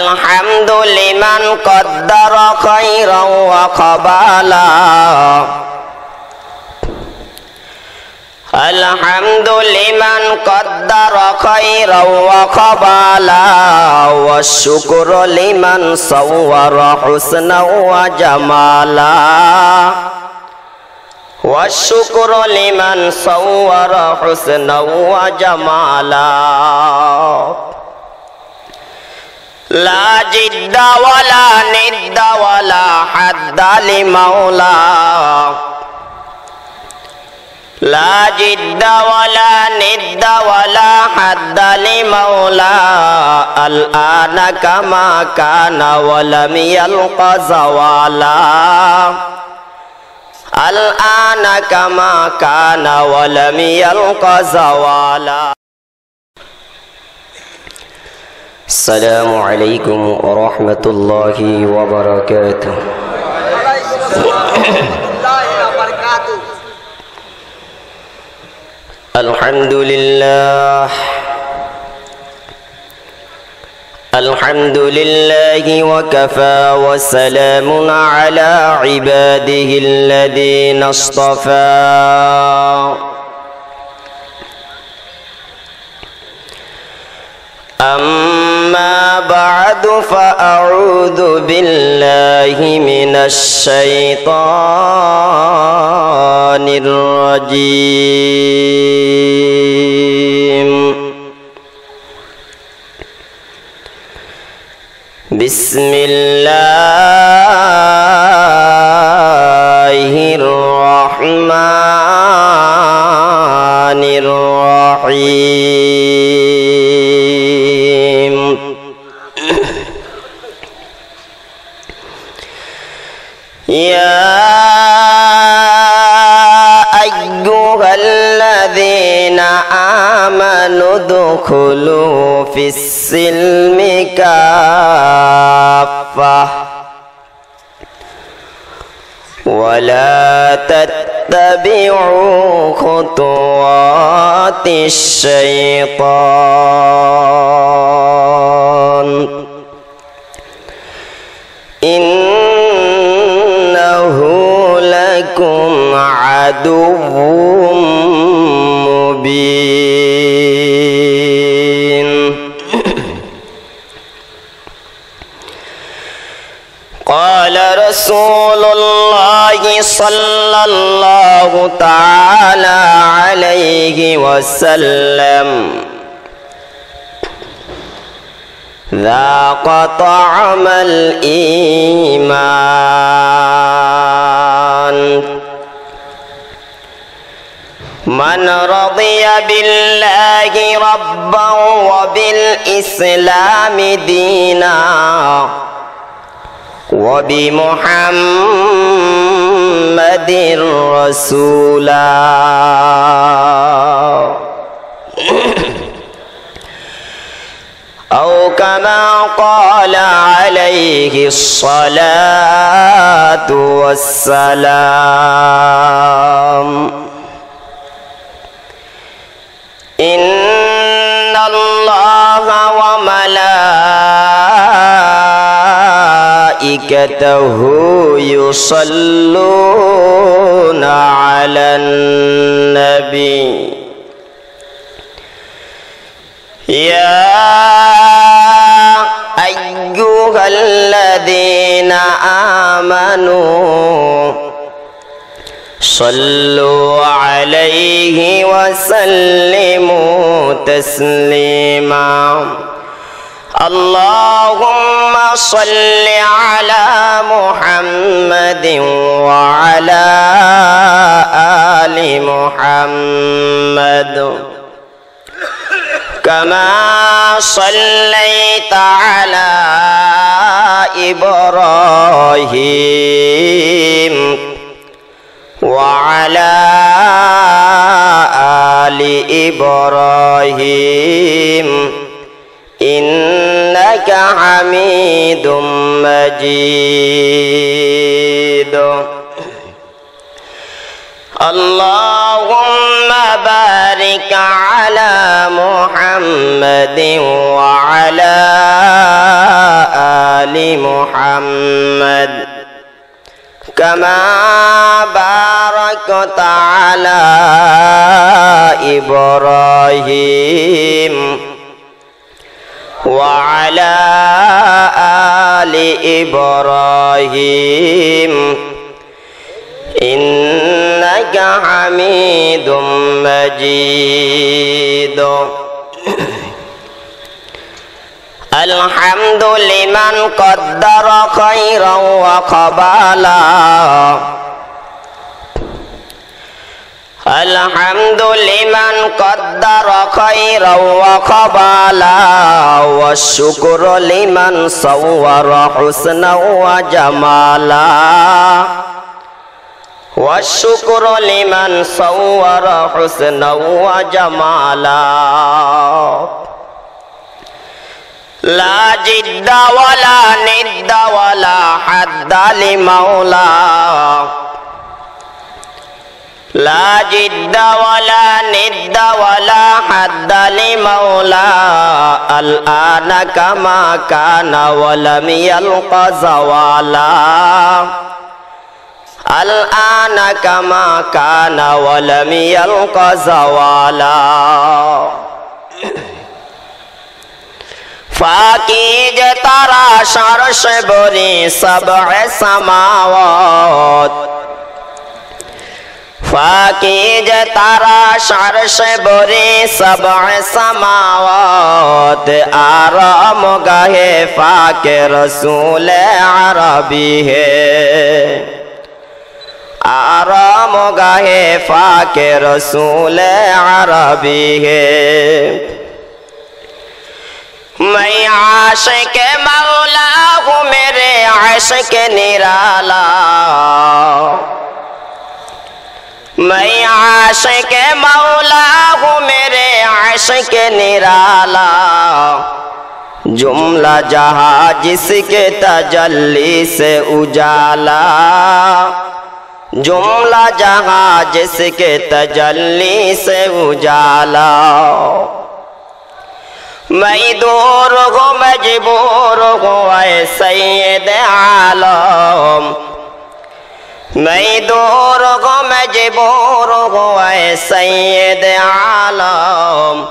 الحمد لمن قدر خيرا وقبالا الحمد لمن قدر خيرا وقبالا والشكر لمن صور حسنا وجمالا والشكر لمن صور حسنا وجمالا لا جد ولا ند ولا حد لمولا لا جد ولا ند ولا حد لمولا الآن كما كان ولم يلق زوالا الآن كما كان ولم يلق زوالا السلام عليكم ورحمة الله وبركاته الحمد لله الحمد لله وكفى وسلام على عباده الذين اصطفى أما بعد فأعوذ بالله من الشيطان الرجيم بسم الله الرحمن الرحيم يا أيها الذين آمنوا ادخلوا في السلم كافة ولا تتبعوا خطوات الشيطان إنه لكم عدو مبين قال رسول الله صلى الله تعالى عليه وسلم ذاق طعم الإيمان من رضي بالله ربا وبالإسلام دينا وبمحمد رسولا أو كما قال عليه الصلاة والسلام إن الله وملائكته يصلون على النبي يا أيها الذين آمنوا صلوا عليه وسلموا تسليما اللهم صل على محمد وعلى آل محمد كما صليت على إبراهيم وعلى آل إبراهيم إنك حميد مجيد اللهم بارك على محمد محمد وعلى آل محمد كما باركت على إبراهيم وعلى آل إبراهيم إنك حميد مجيد الحمد لمن قدر خيرا وقبالا الحمد لمن قدر خيرا وقبالا والشكر لمن صور حسنا وجمالا والشكر لمن صور حسنا وجمالا لا جد ولا ند ولا حد لمولى لا جد ولا ند ولا حد لمولى الآن كما كان ولم يلق زوالا الآن كما كان ولم يلق زوالا फाकीज तारा शर्श बोरी सबअ समावात फाकीज तारा शर्श बोरी सबअ समावात आराम गाहे फाके रसूल अरबी है आराम गाहे फाके रसूल अरबी है मैं आशिक मौला हूँ मेरे आशिक निराला मैं आशिक मौला हूँ मेरे आशिक निराला जुमला जहाँ जिसके तजल्ली से उजाला जुमला जहाँ जिसके तजल्ली से उजाला मैं दूर हो मजबूर हो ऐ सैयद आलम मैं दूर हो मजबूर हो ऐ सैयद आलम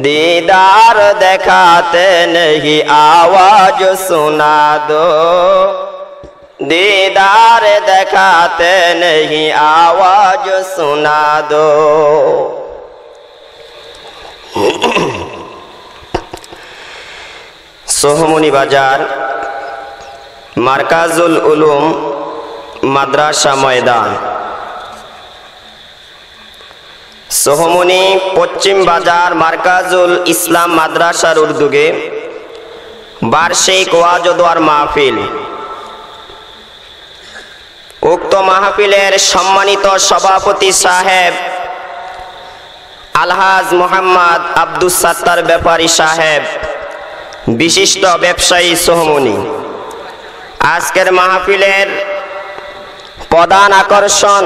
दीदार दिखाते नहीं आवाज सुना दो दीदार दिखाते नहीं आवाज सुना दो सोहमुनी बाजार मार्काजुल उलूम माद्रासा मैदान सोहमुनी पश्चिम बाजार मार्काजुल इस्लाम माद्रासार उद्योगे बार्षिक ওয়াজ ও দোয়ার মাহফিল उक्त মাহফিলের सम्मानित सभापति साहेब আলহাজ मोहम्मद আব্দুস সাত্তার ব্যাপারী साहेब विशिष्ट व्यवसायी सोहमुनी आजकेर महफिलेर प्रधान आकर्षण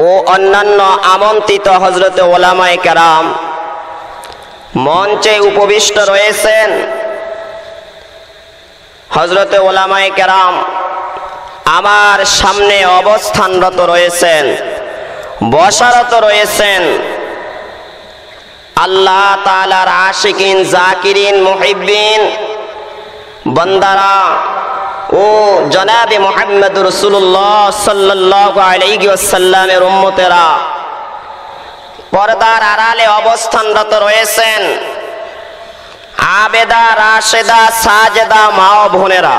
ओ अन्यान्य आमंत्रित हजरत उलामाए केराम मंचे उपविष्ट रयेछेन हजरत उलामाए केराम आमार सामने अवस्थानरत रयेछेन बसारत रयेछेन अल्लाह ताआलार आशिकीन जाकिरीन मुहिब्बीन बंदारा ओ जनाबे मुहम्मद रसूलुल्लाह सल्लल्लाहु अलैहि वसल्लमेर उम्मतेरा पर्दार आড়ালে अवस्थानरत रयेछेन आबेदा राशेदा साजेदा मा ओ बोनेरा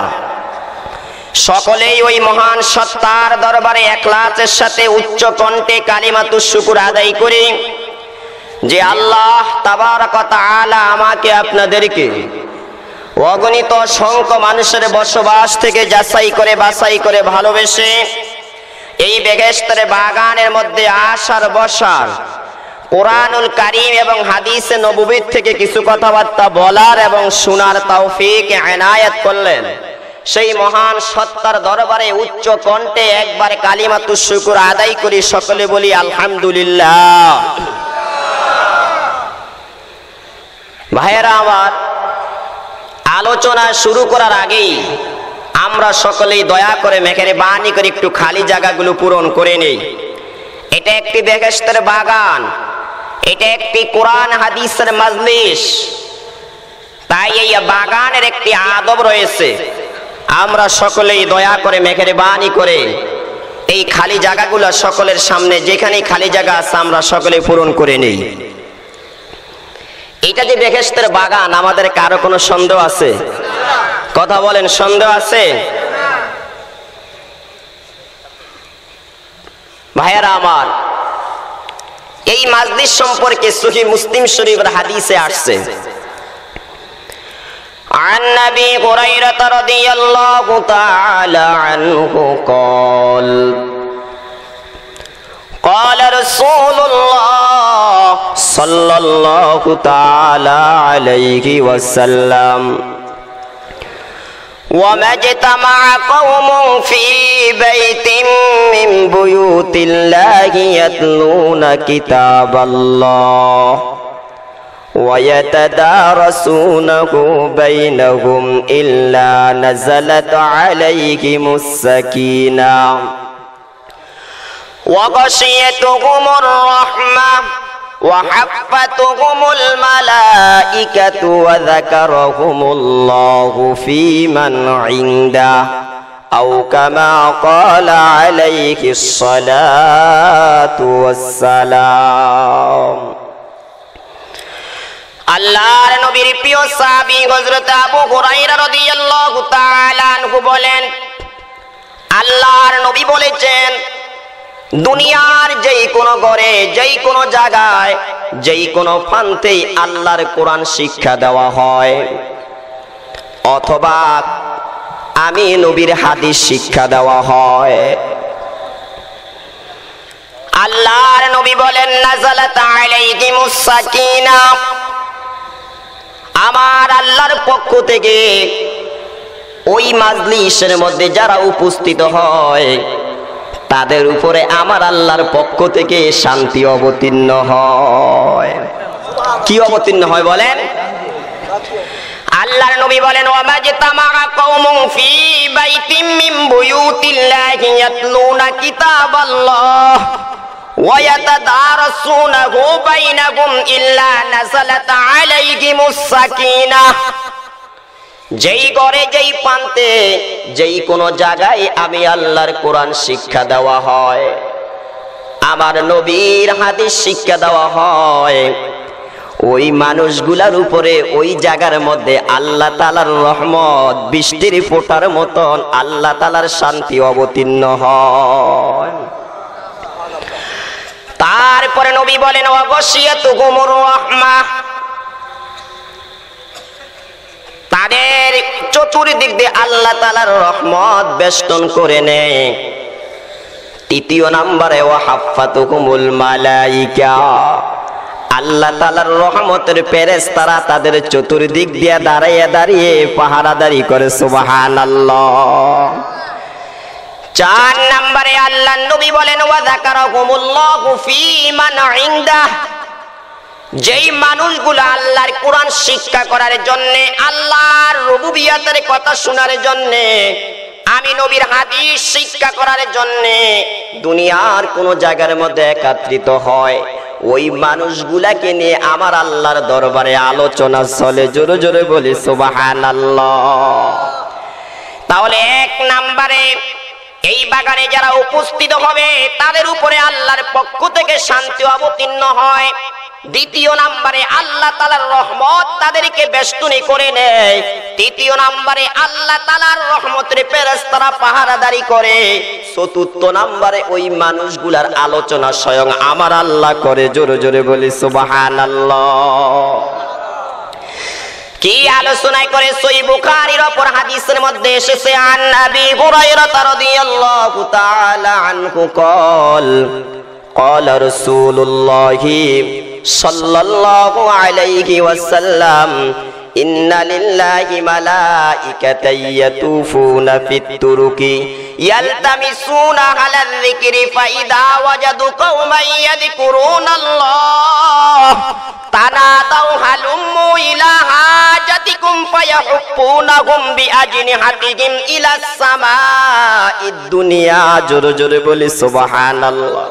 सकलेई ओई महान सत्तार दरबारे इखलासेर साथे उच्च कण्ठे कालिमातुश शुकुर आदाय करी जे आल्लाह ताबारक ताआला आमाके आपनादेरके अगणित संख्य मानुषेर बसबास थेके जाचाई करे बाछाई करे भालोबेसे एई बेहेश्तेर बागानेर मध्य आसार बसार कुरानुल कारीम एवं हादिसे नबवी थेके किछु कथाबार्ता बलार एवं शोनार तौफिक इनायत करलेन सेई महान सत्तार दरबारे उच्च कण्ठे एकबार कालिमातुश शुकुर आदाय करी सकले बोली आलहामदुलिल्लाह। ভাইয়েরা আমার, আলোচনা শুরু করার আগেই আমরা সকলেই দয়া করে মেহেরবানি করে একটু খালি জায়গাগুলো পূরণ করে নেই। এটা একটি বেহেশতের বাগান, এটা একটি কোরআন হাদিসের মাজলিস, তাই এই বাগানের একটি আদব রয়েছে। আমরা সকলেই দয়া করে মেহেরবানি করে এই খালি জায়গাগুলো সকলের সামনে, যেখানে খালি জায়গা আছে আমরা সকলে পূরণ করে নেই। এটা যে বেহেশতের বাগান, আমাদের কারো কোনো সন্দেহ আছে? কথা বলেন, সন্দেহ আছে? ভাইয়েরা আমার, এই মাজলিস সম্পর্কে সহিহ মুসলিম শরীফের হাদিসে আসছে, عن أبي هريرة رضي الله تعالى عنه قال قال رسول الله صلى الله تعالى عليه وسلم وما اجتمع قوم في بيت من بيوت الله يتلون كتاب الله ويتدارسونه بينهم إلا نزلت عليهم السكينة وغشيتهم الرحمة وحفتهم الملائكة وذكرهم الله في من عنده أو كما قال عليه الصلاة والسلام। আল্লাহর নবীর প্রিয় সাহাবী হযরত আবু হুরায়রা রাদিয়াল্লাহু তাআলা আনহু বলেন, আল্লাহর নবী বলেছেন, দুনিয়ার যেই কোনো ঘরে, যেই কোনো জায়গায়, যেই কোনো প্রান্তেই আল্লাহর কোরআন শিক্ষা দেওয়া হয়, অথবা আমি নবীর হাদিস শিক্ষা দেওয়া হয়, আল্লাহর নবী বলেন, নাযালাত আলাইহিমুস সাকিনাহ, আমার আল্লাহর পক্ষ থেকে ওই মাজলিসের মধ্যে যারা উপস্থিত হয় তাদের উপরে আমার আল্লাহর পক্ষ থেকে শান্তি অবতীর্ণ হয়। কি অবতীর্ণ হয় বলেন? আল্লাহর নবী বলেন, ওয়ামাজতামা কওমুন ফি বাইতিম মিন বুয়ুতিল্লাহি ইয়াতলুনা কিতাবাল্লাহ ওয়া ইয়াতাদারাসুনাহু বাইনাহুম ইল্লা নাযালাত আলাইহিমুস সাকিনাহ। যেই ঘরে, যেই প্রান্তে, যেই কোনো জায়গায় আমি আল্লাহর কোরআন শিক্ষা দেওয়া হয়, আমার নবীর হাদিস শিক্ষা দেওয়া হয়, ওই মানুষগুলার উপরে ওই জায়গার মধ্যে আল্লাহ তাআলার রহমত বৃষ্টির ফোঁটার মতন আল্লাহ তাআলার শান্তি অবতীর্ণ হয়। তারপরে নবী বলেন, ওয়াগশিয়াতুহুমুর রাহমাহ, তাদের চতুর্দিক দিয়ে আল্লাহ তাআলার রহমত বেষ্টন করে নেয়। তৃতীয় নম্বরে, ওয়াহাফাতুহুমুল মালাইকা, আল্লাহ তাআলার রহমতের ফেরেশতারা তাদের চতুর্দিক দিয়ে দাঁড়িয়ে দাঁড়িয়ে পাহারাদারি করে। সুবহানাল্লাহ। 4 নম্বরে আল্লাহর নবী বলেন, ওয়া যাকারাহুমুল্লাহু ফী মান ইনদাহ, যেই মানুষগুলো আল্লাহর কোরআন শিক্ষা করার জন্য, আল্লাহর রুবুবিয়তের কথা শোনার জন্য, আমি নবীর হাদিস শিক্ষা করার জন্য দুনিয়ার কোন জায়গার মধ্যে একত্রিত হয়, ওই মানুষগুলাকে নিয়ে আমার আল্লাহর দরবারে আলোচনা চলে। জোরে জোরে বলি সুবহানাল্লাহ। তাহলে 1 নম্বরে, এই বাগানে যারা উপস্থিত হবে তাদের উপরে আল্লাহর পক্ষ থেকে শান্তি অবতীর্ণ হয়। দ্বিতীয় নম্বরে, আল্লাহ তাআলার রহমত তাদেরকে বেষ্টনী করে নেয়। তৃতীয় নম্বরে, আল্লাহ তাআলার রহমতের ফেরেশতারা পাহারাদারি করে। চতুর্থ নম্বরে, ওই মানুষগুলার আলোচনা স্বয়ং আমার আল্লাহ করে। জোরে জোরে বলি সুবহানাল্লাহ। কি আলোচনায় করে? সহিহ বুখারীর অপর হাদিসের মধ্যে এসেছে, আন আবি হুরায়রা রাদিয়াল্লাহু তাআলা আনহু قال قال رسول الله صلى الله عليه وسلم إن لله ملائكة يطوفون في الطرق ইয়ালতামিসুনা আলাল যিকরি ফাইদা ওয়াজাদু কওমান ইয়াযকুরুনাল্লাহ তানাদাউ হালুম্মু ইলা হাজাতিকুম ফায়াহুফুনাহুম বিআজনিহাতিহিম ইলাস সামাঈদ দুনিয়া। জোরে জোরে বলি সুবহানাল্লাহ।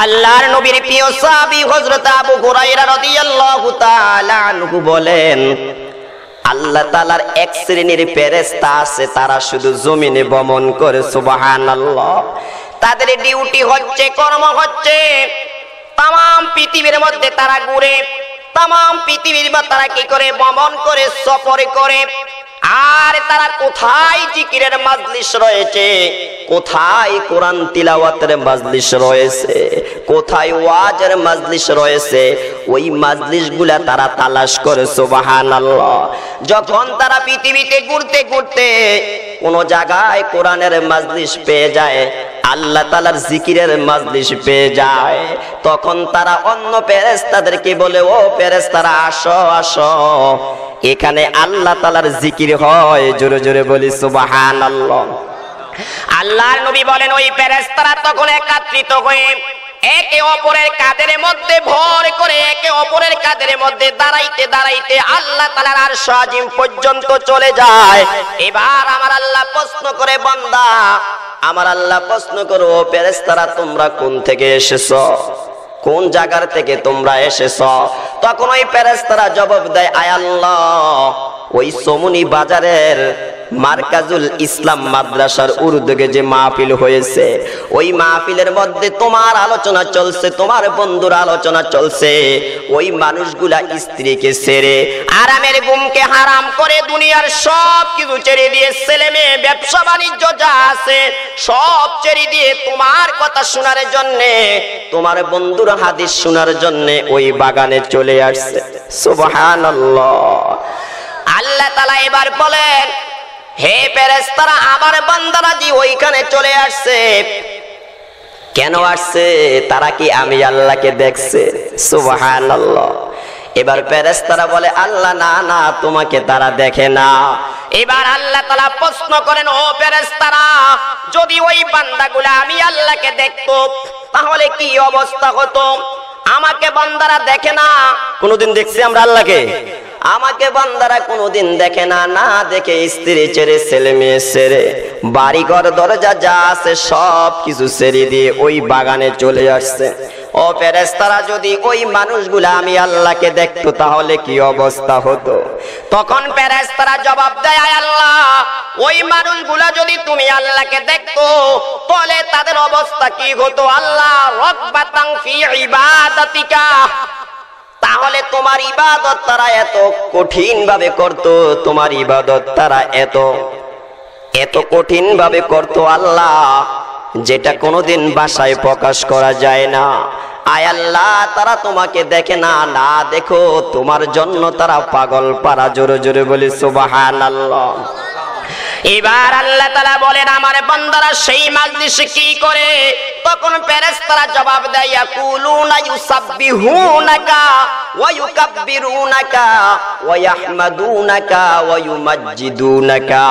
আল্লাহর নবীর প্রিয় সাহাবী হযরত আবু হুরায়রা রাদিয়াল্লাহু তাআলা আনহু বলেন, আল্লাহ তাআলার এক শ্রেণীর ফেরেশতা আছে, তারা শুধু জমিনে ভ্রমণ করে। সুবহানাল্লাহ। তাদের ডিউটি হচ্ছে, কর্ম হচ্ছে তাম পৃথিবীর মধ্যে তারা ঘুরে, তাম পৃথিবীর মধ্যে তারা কি করে? ভ্রমণ করে, সফর করে। আর তারা কোথায় জিকিরের মাজলিস রয়েছে, কোথায় কোরআন তিলাওয়াতের মাজলিস রয়েছে, কোথায় ওয়াজের মাজলিস রয়েছে, ওই মাজলিসগুলা তারা তালাশ করে। সুবহানাল্লাহ। যখন তারা পৃথিবীতে ঘুরতে ঘুরতে কোন জায়গায় কোরআনের মাজলিস পেয়ে যায়, আল্লাহ তাআলার জিকিরের মাজলিস পেয়ে যায়, তখন তারা অন্য ফেরেশতাদেরকে বলে, ও ফেরেশতারা আসো আসো, এখানে আল্লাহ তাআলার জিকির হয়। জোরে জোরে বলি সুবহানাল্লাহ। আল্লাহর নবী বলেন, ওই ফেরেশতারা তখন একত্রিত হয়ে একে অপরের কাঁধের মধ্যে ভর করে, একে অপরের কাঁধের মধ্যে দাঁড়াইতে দাঁড়াইতে আল্লাহ তাআলার আরশ আজিম পর্যন্ত চলে যায়। এবার আমার আল্লাহ প্রশ্ন করে, বান্দা, আমার আল্লাহ প্রশ্ন করো, ও ফেরেশতারা তোমরা কোন থেকে এসেছো, কোন জায়গার থেকে তোমরা এসেছো? তখন ওই ফেরেশতারা জবাব দেয়, আয় আল্লাহ, ওই সমুনি বাজারের মার্কাজুল ইসলাম মাদ্রাসার উদ্যোগে যে মাহফিল হয়েছে, ওই মাহফিলের মধ্যে তোমার আলোচনা চলছে, তোমার বন্ধুর আলোচনা চলছে। ওই মানুষগুলা স্ত্রীকে ছেড়ে, আরামের ঘুমকে হারাম করে, দুনিয়ার সব কিছু ছেড়ে দিয়ে, ছেলে মেয়ে, ব্যবসা বাণিজ্য যা আছে সব ছেড়ে দিয়ে তোমার কথা শোনার জন্যে, তোমার বন্ধুর হাদিস শোনার জন্যে ওই বাগানে চলে আসছে। সুবহানাল্লাহ। আল্লাহ তাআলা এবার বলেন, হে ফেরেশতারা, আমার বান্দারা যে ওইখানে চলে আসছে, কেন আসছে? তারা কি আমি আল্লাহকে দেখছে? সুবহানাল্লাহ। এবার ফেরেশতারা বলে, আল্লাহ না না, তোমাকে তারা দেখে না। এবার আল্লাহ তাআলা প্রশ্ন করেন, ও ফেরেশতারা, যদি ওই বান্দাগুলো আমি আল্লাহকে দেখতো তাহলে কি অবস্থা হতো? আমাকে বান্দারা দেখে না। কোনদিন দেখছি আমরা আল্লাহকে? আমাকে বান্দারা কোনদিন দেখে না। না দেখে স্ত্রী ছেড়ে, ছেলে মেয়ে ছেড়ে, বাড়ি ঘর দরজা যা আছে সব কিছু ছেড়ে দিয়ে ওই বাগানে চলে আসছে। ও ফেরেশতারা, যদি ওই মানুষগুলা আমি আল্লাহকে দেখতো তাহলে কি অবস্থা হতো? তখন ফেরেশতারা জবাব দেয়, আয় আল্লাহ, ওই মানুষগুলা যদি তুমি আল্লাহকে দেখতো তাহলে তাদের অবস্থা কি হতো? আল্লাহ, রাগবাতান ফি ইবাদাতিকা, তাহলে তোমার ইবাদত তারা এত কঠিন ভাবে করত, তোমার ইবাদত তারা এত এত কঠিন ভাবে করত আল্লাহ, যেটা কোনোদিন ভাষায় প্রকাশ করা যায় না। আয় আল্লাহ, তারা তোমাকে দেখে না, না দেখো তোমার জন্য তারা পাগল পারা। জোরে জোরে বলি সুবহানাল্লাহ। এবার আল্লাহ তাআলা বলেন, আমার বান্দারা সেই মাজলিসে কি করে? তখন ফেরেশতারা জবাব দেয়, ইয়াকুলুনা ইউসাব্বিহুনাকা ওয়া ইউকাব্বিরুনাকা ওয়া ইয়াহমাদুনাকা ওয়া ইউমাজ্জিদুনাকা।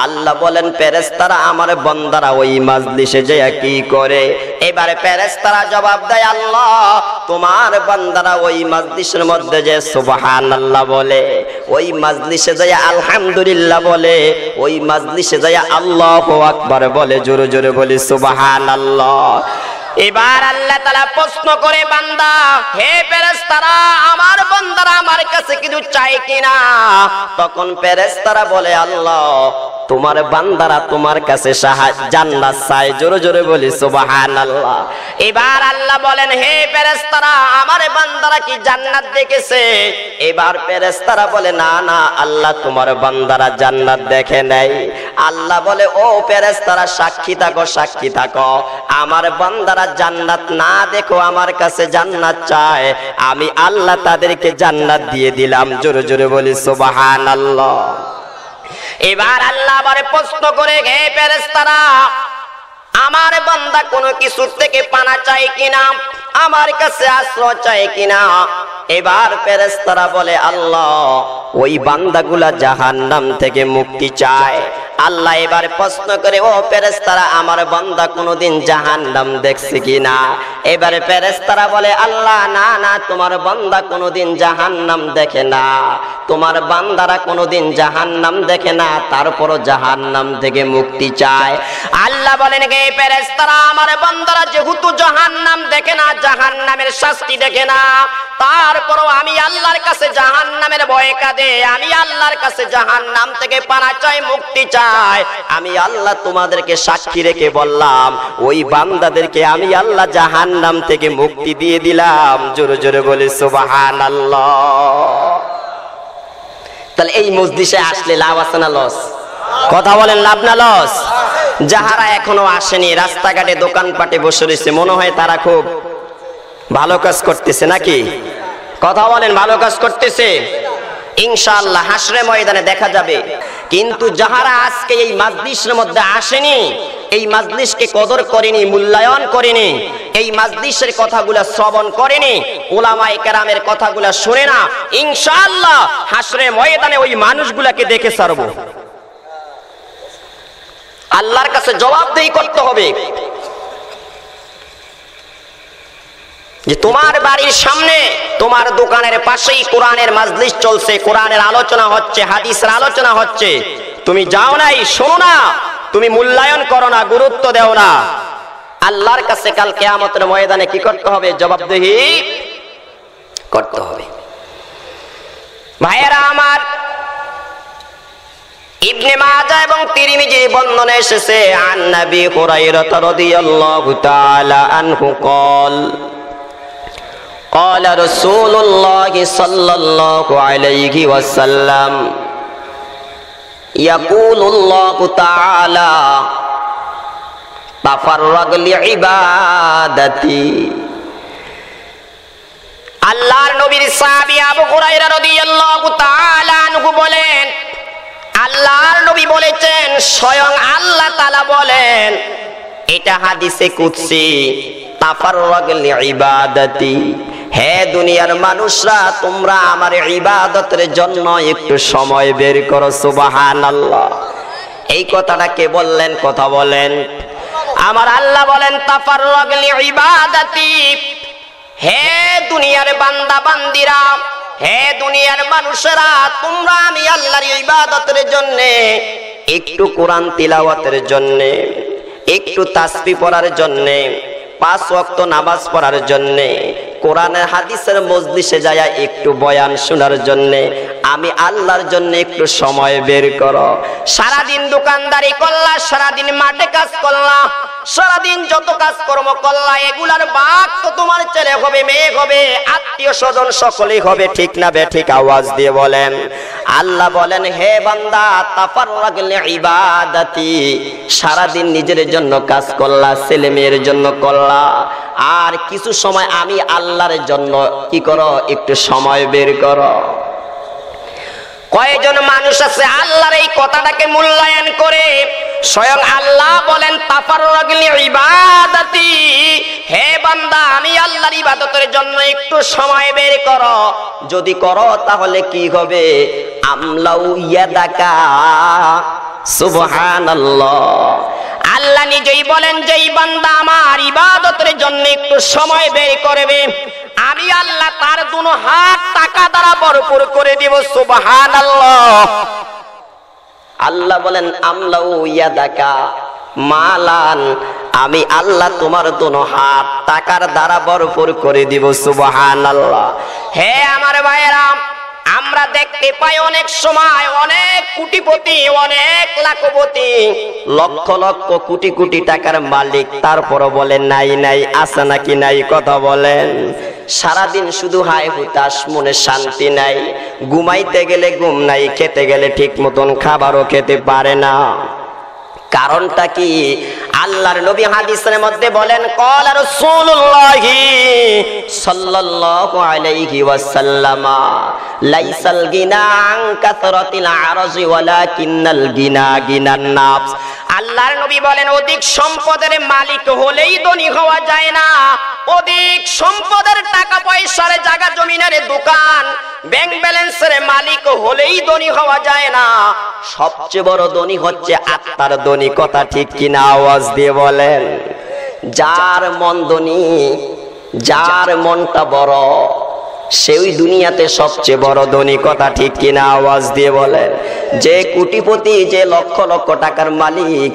আল্লাহ বলেন, ফেরেশতারা আমার বান্দারা ওই মাজলিসে যায় কি করে? এবারে ফেরেশতারা জবাব দেয়, আল্লাহ, তোমার বান্দারা ওই মাজলিসের মধ্যে যে সুবহানাল্লাহ বলে, ওই মাজলিসে যায় আলহামদুলিল্লাহ বলে, ওই মাজলিসে যায় আল্লাহু আকবার বলে। জোরে জোরে বলি সুবহানাল্লাহ। এবার আল্লাহ তাআলা প্রশ্ন করে, বান্দা, হে ফেরেশতারা, আমার বান্দারা আমার কাছে কিছু চায় কিনা? তখন ফেরেশতারা বলে, আল্লাহ, তোমার বান্দারা তোমার কাছে জান্নাত চায়। জোরে জোরে বলি সুবহানাল্লাহ। এবার আল্লাহ বলেন, হে ফেরেশতারা, আমার বান্দারা কি জান্নাত দেখেছে? এবার ফেরেশতারা বলে, না না আল্লাহ, তোমার বান্দারা জান্নাত দেখে নাই। আল্লাহ বলে, ও ফেরেশতারা, সাক্ষী থাকো, সাক্ষী থাকো, আমার বান্দারা জান্নাত না দেখো আমার কাছে জান্নাত চায়, আমি আল্লাহ তাদেরকে জান্নাত দিয়ে দিলাম। জোরে জোরে বলি সুবহানাল্লাহ। এবার আল্লাহ আবার প্রশ্ন করে, হে ফেরেশতারা, আমার বান্দা কোনো কিছু থেকে পানা চায় কিনা? আমার কাছে আশ্রয় চায় কিনা? এবার ফেরেশতারা বলে, আল্লাহ, ওই বান্দাগুলা জাহান্নাম থেকে মুক্তি চায়, আল্লাহ এবার প্রশ্ন করে, ও ফেরেশতারা, আমার বান্দা কোনোদিন জাহান্নাম দেখছে কিনা? এবারে ফেরেশতারা বলে, আল্লাহ না না, তোমার বান্দা কোনোদিন জাহান্নাম দেখে না, তোমার বান্দারা কোনোদিন জাহান্নাম দেখে না, তারপরও জাহান্নাম থেকে মুক্তি চায়। আল্লাহ বলেন, হে ফেরেশতারা, আমার বান্দারা যেহেতু জাহান্নাম দেখে না, জাহান্নামের শাস্তি দেখে না, তারপরও আমি আল্লাহর কাছে জাহান্নামের ভয়ে কাঁদে, আমি আল্লাহর কাছে জাহান্নাম থেকে পানা চাই, মুক্তি চাই। আমি আল্লাহ তোমাদেরকে সাক্ষী রেখে বললাম, ওই বান্দাদেরকে আমি আল্লাহ জাহান্নাম থেকে মুক্তি দিয়ে দিলাম। জোরে জোরে বলে সুবহানাল্লাহ। তাহলে এই মজলিসে আসলে লাভ আছে না লস? কথা বলেন, লাভ না লস? যাহারা এখনো আসেনি, রাস্তাঘাটে দোকানপাটে বসে রয়েছে, মনে হয় তারা খুব ভালো কাজ করতেছে নাকি? কথা বলেন, ভালো কাজ করতেছে? ইনশাআল্লাহ হাসরে ময়দানে দেখা যাবে। কিন্তু যাহারা আজকে এই মাজলিসের মধ্যে আসেনি, এই মাজলিসকে কদর করেনি, মূল্যায়ন করেনি, এই মাজলিসের কথাগুলা শ্রবণ করেনি, উলামায়ে কেরামের কথাগুলা শুনে না, ইনশাআল্লাহ হাসরে ময়দানে ওই মানুষগুলাকে দেখে ছাড়বো। আল্লাহর কাছে জবাবদেহি করতে হবে যে তোমার বাড়ির সামনে, তোমার দোকানের পাশেই কোরআনের মাজলিস চলছে, কোরআনের আলোচনা হচ্ছে, হাদিসের আলোচনা হচ্ছে, তুমি যাও নাই, শোনো না, তুমি মূল্যায়ন করো না, গুরুত্ব দেও না। আল্লাহর কাছে কাল কিয়ামতের ময়দানে কি করতে হবে? জবাবদেহি করতে হবে। ভাইয়েরা আমার, ইবনে মাজাহ এবং তিরমিজির বর্ণনা এসেছে, আন নবী হুরায়রা রাদিয়াল্লাহু তাআলা আনহু قال قال رسول الله صلى الله عليه وسلم يقول الله تعالى تفرغ لعبادتي। আল্লাহর নবীর সাহাবী আবু হুরায়রা রাদিয়াল্লাহু তাআলা আনহু বলেন, আল্লাহর নবী বলেছেন, স্বয়ং আল্লাহ তাআলা বলেন, এটা হাদিসে কুদসি, তাফাররাগ লিইবাদাতি, হে দুনিয়ার মানুষরা, তোমরা আমার ইবাদতের জন্য একটু সময় বের করো। সুবহানাল্লাহ। এই কথাটা কে বললেন? কথা বলেন। আমার আল্লাহ বলেন, তাফাররাগ লিইবাদাতি, হে দুনিয়ার বান্দা বান্দিরা, হে দুনিয়ার মানুষেরা, তোমরা আমি আল্লাহর ইবাদতের জন্য, একটু কোরআন তিলাওয়াতের জন্য, একটু তাসবিহ পড়ার জন্য, 5 ওয়াক্ত নামাজ পড়ার জন্য, কোরআনের হাদিসের মজলিসে যায় একটু বয়ান শোনার জন্য, আমি আল্লাহর জন্য একটু সময় বের করো। সারাদিন দোকানদারি করলা, সারাদিন মাঠে কাজ করলা, সারাদিন যত কাজকর্ম করলা, এগুলার ভাগ তো তোমার ছেলে হবে, মেয়ে হবে, আত্মীয় স্বজন সকলেই হবে, ঠিক না বেঠিক? আওয়াজ দিয়ে বলেন। আল্লাহ বলেন, হে বান্দা, তাফাররাগ লিইবাদাতি, সারাদিন নিজের জন্য কাজ করলা, ছেলে মেয়ের জন্য করলা, আর কিছু সময় আমি আল্লাহর জন্য কি করো? একটু সময় বের করো। কয়জন মানুষ আছে আল্লাহর এই কথাটাকে মূল্যায়ন করে? স্বয়ং আল্লাহ বলেন, তাফাররাগ লিইবাদাতি, হে বান্দা, আমি আল্লাহর ইবাদতের জন্য একটু সময় বের করো। যদি করো তাহলে কি হবে? আমলাউ ইয়াদাকা, সুবহানাল্লাহ। আল্লাহ নিজেই বলেন, যেই বান্দা আমার ইবাদতের জন্য একটু সময় বের করবে, আমি আল্লাহ তার দুনো হাত টাকা দ্বারা ভরপুর করে দিব। সুবহানাল্লাহ। আল্লাহ বলেন, আমলাউ ইয়াদাকা মালান, আমি আল্লাহ তোমার দুনো হাত টাকার দ্বারা ভরপুর করে দিব। সুবহানাল্লাহ। হে আমার ভাইয়েরা, আমরা দেখতে পাই অনেক সময় অনেক কোটিপতি, অনেক লাখপতি, লক্ষ লক্ষ কোটি কোটি টাকার মালিক, তারপরও বলেন নাই নাই, আছে নাকি নাই? কথা বলেন। সারাদিন শুধু হায় হুতাশ, মনে শান্তি নাই, ঘুমাইতে গেলে ঘুম নাই, খেতে গেলে ঠিক মতন খাবারও খেতে পারে না। কারণটা কি? আল্লাহর নবী হাদিসের মধ্যে বলেন, ক্বালা রাসূলুল্লাহি সাল্লাল্লাহু আলাইহি ওয়াসাল্লাম, লাইসাল গিনা আন কাসরাতিল আরজি ওয়ালাকিন্নাল গিনা গিনান নাফস। আল্লাহর নবী বলেন অধিক সম্পদের মালিক হলেই ধনী হওয়া যায় না, অধিক সম্পদের টাকা পয়সার জায়গা জমিনের দোকান ব্যাংক ব্যালেন্সের মালিক হলেই ধনী হওয়া যায় না। সবচেয়ে বড় ধনী হচ্ছে আত্মার ধনী। কথা ঠিক কিনা আওয়াজ দিয়ে বলেন। যার মন ধনী, যার মনটা বড়, সেই দুনিয়াতে সবচেয়ে বড় ধনী। কথা ঠিক কিনা আওয়াজ দিয়ে বলেন। যে কোটিপতি, যে লক্ষ লক্ষ টাকার মালিক,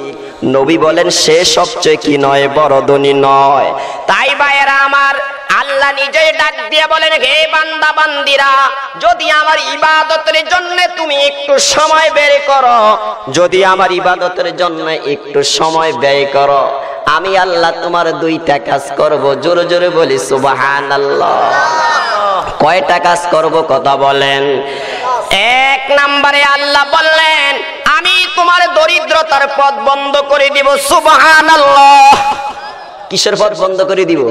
নবী বলেন সে সবচেয়ে কি নয়, বড় ধনী নয়। তাই ভাইয়েরা আমার, আল্লাহ নিজেই ডাক দিয়ে বলেন, হে বান্দা বান্দিরা, যদি আমার ইবাদতের জন্য তুমি একটু সময় বের করো, যদি আমার ইবাদতের জন্য একটু সময় ব্যয় করো, আমি আল্লাহ তোমার দুইটা কাজ করব। জোরে জোরে বলি সুবহানাল্লাহ। কয়টা কাজ করব কথা বলেন? এক নম্বরে আল্লাহ বললেন, আমি তোমার দরিদ্রতার পথ বন্ধ করে দিব। সুবহানাল্লাহ। কিসের পথ বন্ধ করে দিব?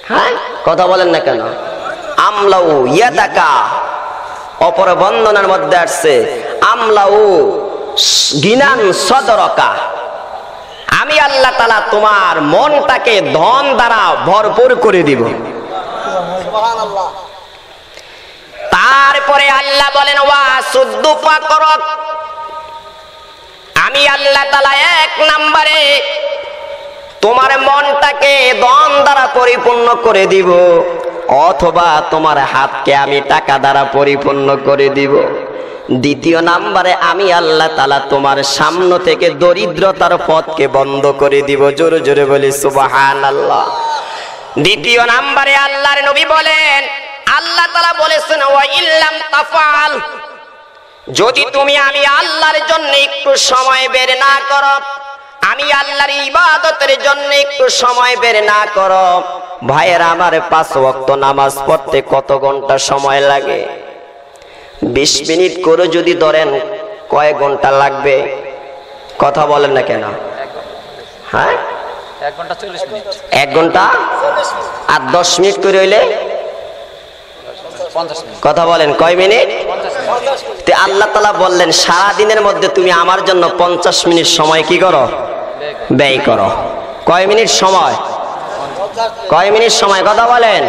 হ্যাঁ, কথা বলেন না কেন? আমলাউ ইয়াদাকা, অপর বন্ধনের মধ্যে আসছে আমলাউ গিনান সদরকা, আমি আল্লাহ তাআলা তোমার মনটাকে ধন দ্বারা ভরপুর করে দিব। তারপরে আল্লাহ বলেন ওয়াসুদ্দু ফাকরাক, আমি আল্লাহ তাআলা এক নম্বরে তোমার মনটাকে ধন দ্বারা পরিপূর্ণ করে দিব, অথবা তোমার হাতকে আমি টাকা দ্বারা পরিপূর্ণ করে দিব। দ্বিতীয় নম্বরে আমি আল্লাহ তাআলা তোমার সামনে থেকে দরিদ্রতার পথকে বন্ধ করে দিব। জোরে জোরে বলি সুবহানাল্লাহ। দ্বিতীয় নম্বরে আল্লাহর নবী বলেন, আল্লাহ তাআলা বলেছেন ওয়া ইল্লাম তাফআল, যদি তুমি আমি আল্লাহর জন্য একটু সময় বের না করো, আমি আল্লাহর ইবাদতের জন্য একটু সময় বের না করো। ভাইয়েরা আমার, 5 ওয়াক্ত নামাজ পড়তে কত ঘন্টা সময় লাগে? 20 মিনিট করে যদি ধরেন, কয় ঘন্টা লাগবে? কথা বলেন না কেন? হ্যাঁ, 1 ঘন্টা 40 মিনিট। 1 ঘন্টা আর 10 মিনিট করে হইলে 50 মিনিট। কথা বলেন কয় মিনিট? 50 মিনিট। তে আল্লাহ তাআলা বললেন সারা দিনের মধ্যে তুমি আমার জন্য 50 মিনিট সময় কি করো? ব্যয় করো। কয় মিনিট সময়? কয় মিনিট সময়? কথা বলেন।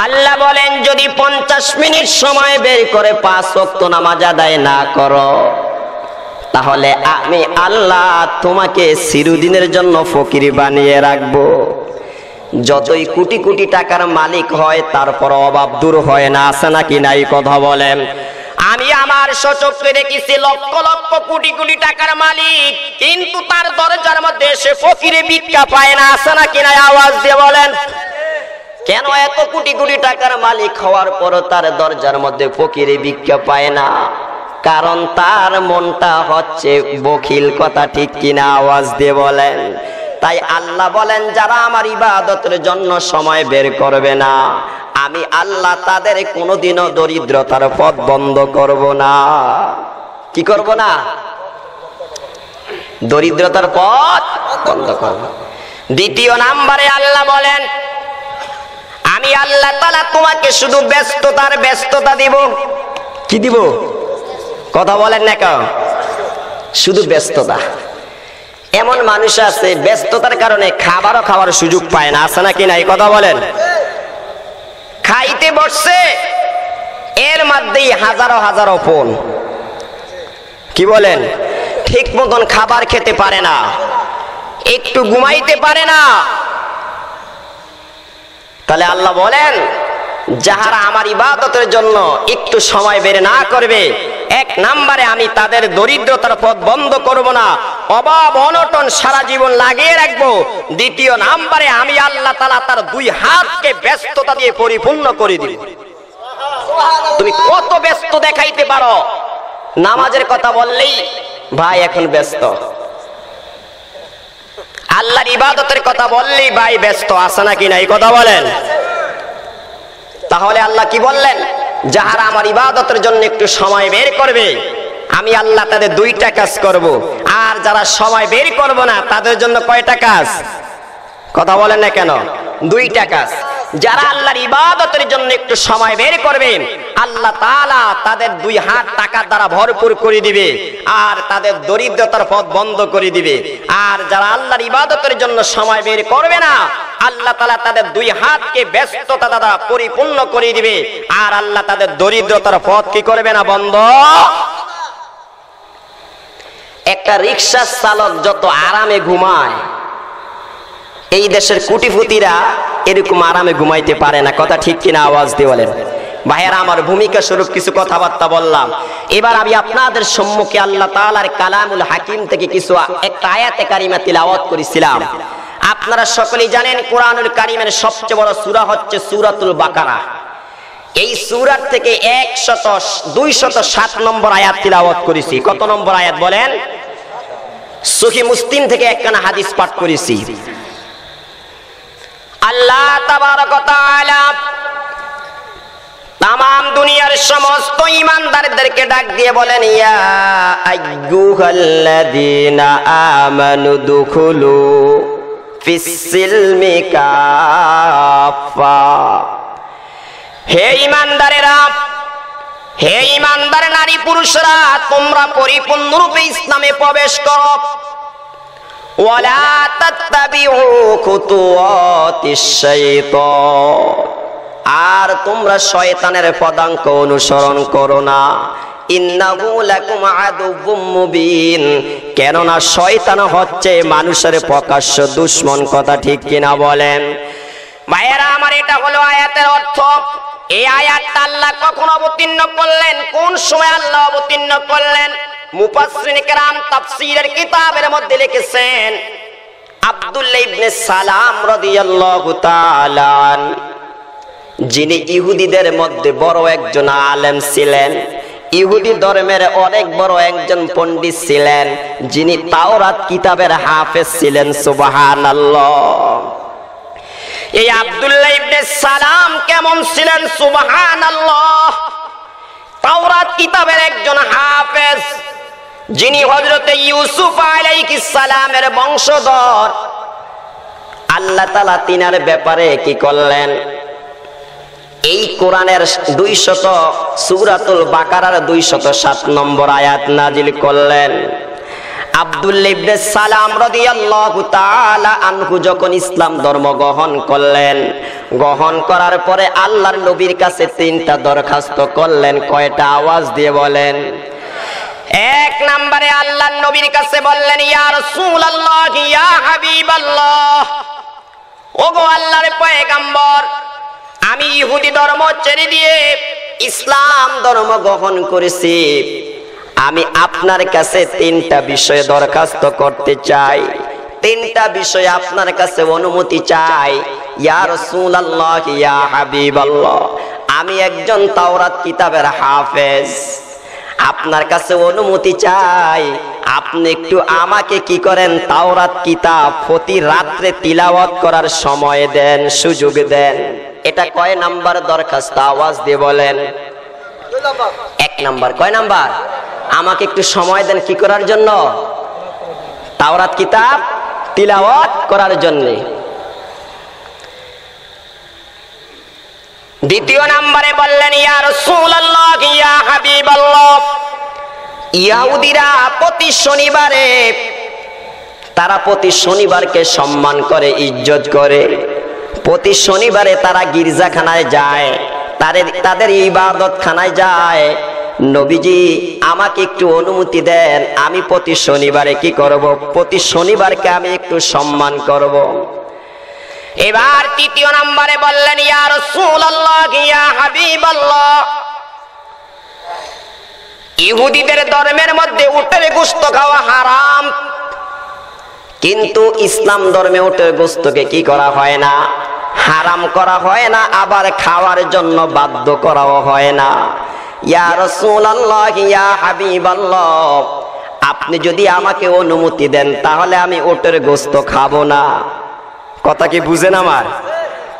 আল্লাহ বলেন যদি 50 মিনিট সময় বের করে 5 ওয়াক্ত নামাজ আদায় না করো, তাহলে আমি আল্লাহ তোমাকে চিরদিনের জন্য ফকির বানিয়ে রাখবো। যতই কোটি কোটি টাকার মালিক হয়, তারপর অভাব দূর হয় না। আছে নাকি নাই? কথা বলেন। আমি আমার সচক্ষে দেখেছি লক্ষ লক্ষ কোটি কোটি টাকার মালিক, কিন্তু তার দরজার মধ্যে সে ফকিরে ভিক্ষা পায় না। আছে নাকি নাই? আওয়াজ দিয়ে বলেন। কেন এত কোটি কোটি টাকার মালিক হওয়ার পরও তার দরজার মধ্যে ফকিরে ভিক্ষা পায় না? কারণ তার মনটা হচ্ছে বখিল। কথা ঠিক কিনা? আওয়াজ দিয়ে বলেন। তাই আল্লাহ বলেন যারা আমার ইবাদতের জন্য সময় বের করবে না, আমি আল্লাহ তাদের কোনোদিনও দরিদ্রতার পথ বন্ধ করব না। কি করব না? দরিদ্রতার পথ বন্ধ করব। দ্বিতীয় নম্বরে আল্লাহ বলেন আমি আল্লাহ তাআলা তোমাকে শুধু ব্যস্ততা দিব। কি দিব? কথা বলেন না কেন? শুধু ব্যস্ততা। এমন মানুষ আছে ব্যস্ততার কারণে খাবারও খাওয়ার সুযোগ পায় না। আছে নাকি নাই? কথা বলেন। খাইতে বসছে, এর মধ্যেই হাজারো হাজারো ফোন। কি বলেন? ঠিক মতন খাবার খেতে পারে না, একটু ঘুমাইতে পারে না। তাহলে আল্লাহ বলেন যাহারা আমার ইবাদতের জন্য একটু সময় বের না করবে, এক নম্বরে আমি তাদের দরিদ্রতার পথ বন্ধ করব না, অভাব অনটন সারা জীবন লাগিয়ে রাখবো। দ্বিতীয় নম্বরে আমি আল্লাহ তাআলা তার 2 হাতকে ব্যস্ততা দিয়ে পরিপূর্ণ করে দিব। তুমি কত ব্যস্ত দেখাইতে পারো? নামাজের কথা বললেই ভাই এখন ব্যস্ত, আল্লাহর ইবাদতের কথা বললেই ভাই ব্যস্ত। আছে নাকি নাই? কথা বলেন। তাহলে আল্লাহ কি বললেন? যাহারা আমার ইবাদতের জন্য একটু সময় বের করবে, আমি আল্লাহ তাদের 2টা কাজ করব। আর যারা সময় বের করব না, তাদের জন্য কয়টা কাজ? কথা বলেন না কেন? 2টা কাজ। যারা আল্লাহর ইবাদতের জন্য একটু সময় বের করবে, আল্লাহ তাআলা তাদের দুই হাত টাকার দ্বারা ভরপুর করে দিবে আর তাদের দরিদ্রতার পথ বন্ধ করে দিবে। আর যারা আল্লাহর ইবাদতের জন্য সময় বের করবে না, আল্লাহ তাআলা তাদের দুই হাতকে ব্যস্ততা দ্বারা পরিপূর্ণ করে দিবে আর আল্লাহ তাদের দরিদ্রতার পথ কি করবে না, বন্ধ। একটা রিকশা চালক যত আরামে ঘুমায়, এই দেশের কোটিপতিরা এরকম আরামে ঘুমাইতে পারে না। কথা ঠিক কিনা? আওয়াজ দিয়ে বলেন। ভাইয়েরা আমার, ভূমিকা স্বরূপ কিছু কথাবার্তা বললাম। এবার আমি আপনাদের সম্মুখে আল্লাহ তাআলার কালামুল হাকিম থেকে কিছু একটা আয়াতে কারিমা তিলাওয়াত করেছিলাম। আপনারা সকলেই জানেন কোরআনুল কারিমের সবচেয়ে বড় সূরা হচ্ছে সূরাতুল বাকারা। এই সূরার থেকে 207 নম্বর আয়াত তিলাওয়াত করেছি। কত নম্বর আয়াত বলেন? সহিহ মুসলিম থেকে একখানা হাদিস পাঠ করেছি। আল্লাহ তাবারক ওয়া তাআলা তামাম দুনিয়ার সমস্ত ঈমানদারদেরকে ডাক দিয়ে বলেন, ইয়া আইয়ুহাল্লাযীনা আমানু দুখুলু ফিস-সিলমি কাফা। হে ঈমানদারেরা, হে ঈমানদার নারী পুরুষরা, তোমরা পরিপূর্ণরূপে ইসলামে প্রবেশ করো। ওয়ালা তাত্তাবিউ খুতুওয়াতিশ শাইতান, আর তোমরা শয়তানের পদাঙ্ক অনুসরণ করো না। ইন্নাহু লাকুম আদুউম মুবিন, কেননা শয়তান হচ্ছে মানুষের প্রকাশ্য দুশমন। কথা ঠিক কিনা বলেন? ভাইয়েরা আমার, এটা হলো আয়াতের অর্থ। এই আয়াতটা আল্লাহ কখন অবতীর্ণ করলেন, কোন সময় আল্লাহ অবতীর্ণ করলেন? মুফাসসিরিন কেরাম তাফসীরের কিতাবের মধ্যে লিখেছেন, আব্দুল্লাহ ইবনে সালাম রাদিয়াল্লাহু তাআলা, যিনি ইহুদিদের মধ্যে বড় একজন আলেম ছিলেন, ইহুদি ধর্মের অনেক বড় একজন পণ্ডিত ছিলেন, যিনি তাওরাত কিতাবের হাফেজ ছিলেন। সুবহানাল্লাহ। এই আব্দুল্লাহ ইবনে সালাম কেমন ছিলেন? সুবহানাল্লাহ। তাওরাত কিতাবের একজন হাফেজ, যিনি হযরতে ইউসুফ আলাইহিস সালামের বংশধর। আল্লাহ তাআলা তিনার ব্যাপারে কি করলেন? এই কোরআনের 200 সূরাতুল বাকারার 207 নম্বর আয়াত নাজিল করলেন। আব্দুল্লাহ ইবনে সালাম রাদিয়াল্লাহু তাআলা আনহু যখন ইসলাম ধর্ম গ্রহণ করলেন, গ্রহণ করার পরে আল্লাহর নবীর কাছে 3টা দরখাস্ত করলেন। কয়টা? আওয়াজ দিয়ে বলেন। 1 নম্বরে আল্লাহর নবীর কাছে বললেন, ইয়া রাসূলুল্লাহ, ইয়া হাবিবাল্লাহ, ওগো আল্লাহর পয়গম্বর, আমি ইহুদি ধর্ম ছেড়ে দিয়ে ইসলাম ধর্ম গ্রহণ করেছি। আমি আপনার কাছে 3টা বিষয়ে দরখাস্ত করতে চাই, 3টা বিষয়ে আপনার কাছে অনুমতি চাই। ইয়া রাসূলুল্লাহ, ইয়া হাবিবাল্লাহ, আমি একজন তাওরাত কিতাবের হাফেজ, আপনার কাছে অনুমতি চাই। আপনি একটু আমাকে কি করেন? তাওরাত কিতাব প্রতি রাত্রে তিলাওয়াত করার সময় দেন, সুযোগ দেন। এটা কয় নাম্বার দরখাস্ত? আওয়াজ দিয়ে বলেন। 1 নাম্বার। কয় নাম্বার? আমাকে একটু সময় দেন কি করার জন্য? তাওরাত কিতাব তিলাওয়াত করার জন্য। 2 নম্বরে বললেন, ইয়া রাসূলুল্লাহ, ইয়া হাবিবাল্লাহ, ইহুদিরা প্রতি শনিবারে, তারা প্রতি শনিবারকে সম্মান করে, ইজ্জত করে। প্রতি শনিবারে তারা গির্জাখানায় যায়, তাদের ইবাদতখানায় যায়। নবীজি, আমাকে একটু অনুমতি দেন, আমি প্রতি শনিবারে কি করব? প্রতি শনিবারকে আমি একটু সম্মান করব। এবার 3 নম্বরে বললেন, ইয়া রাসূলুল্লাহ, ইয়া হাবিবাল্লাহ, ইহুদিদের ধর্মের মধ্যে উটের গোশত খাওয়া হারাম, কিন্তু ইসলাম ধর্মে উটের গোশতকে কি করা হয় না? হারাম করা হয় না, আবার খাওয়ার জন্য বাধ্য করাও হয় না। ইয়া রাসূলুল্লাহ, ইয়া হাবিবাল্লাহ, আপনি যদি আমাকে অনুমতি দেন তাহলে আমি উটের গোশত খাবো না। কথা কি বুঝেন আমার?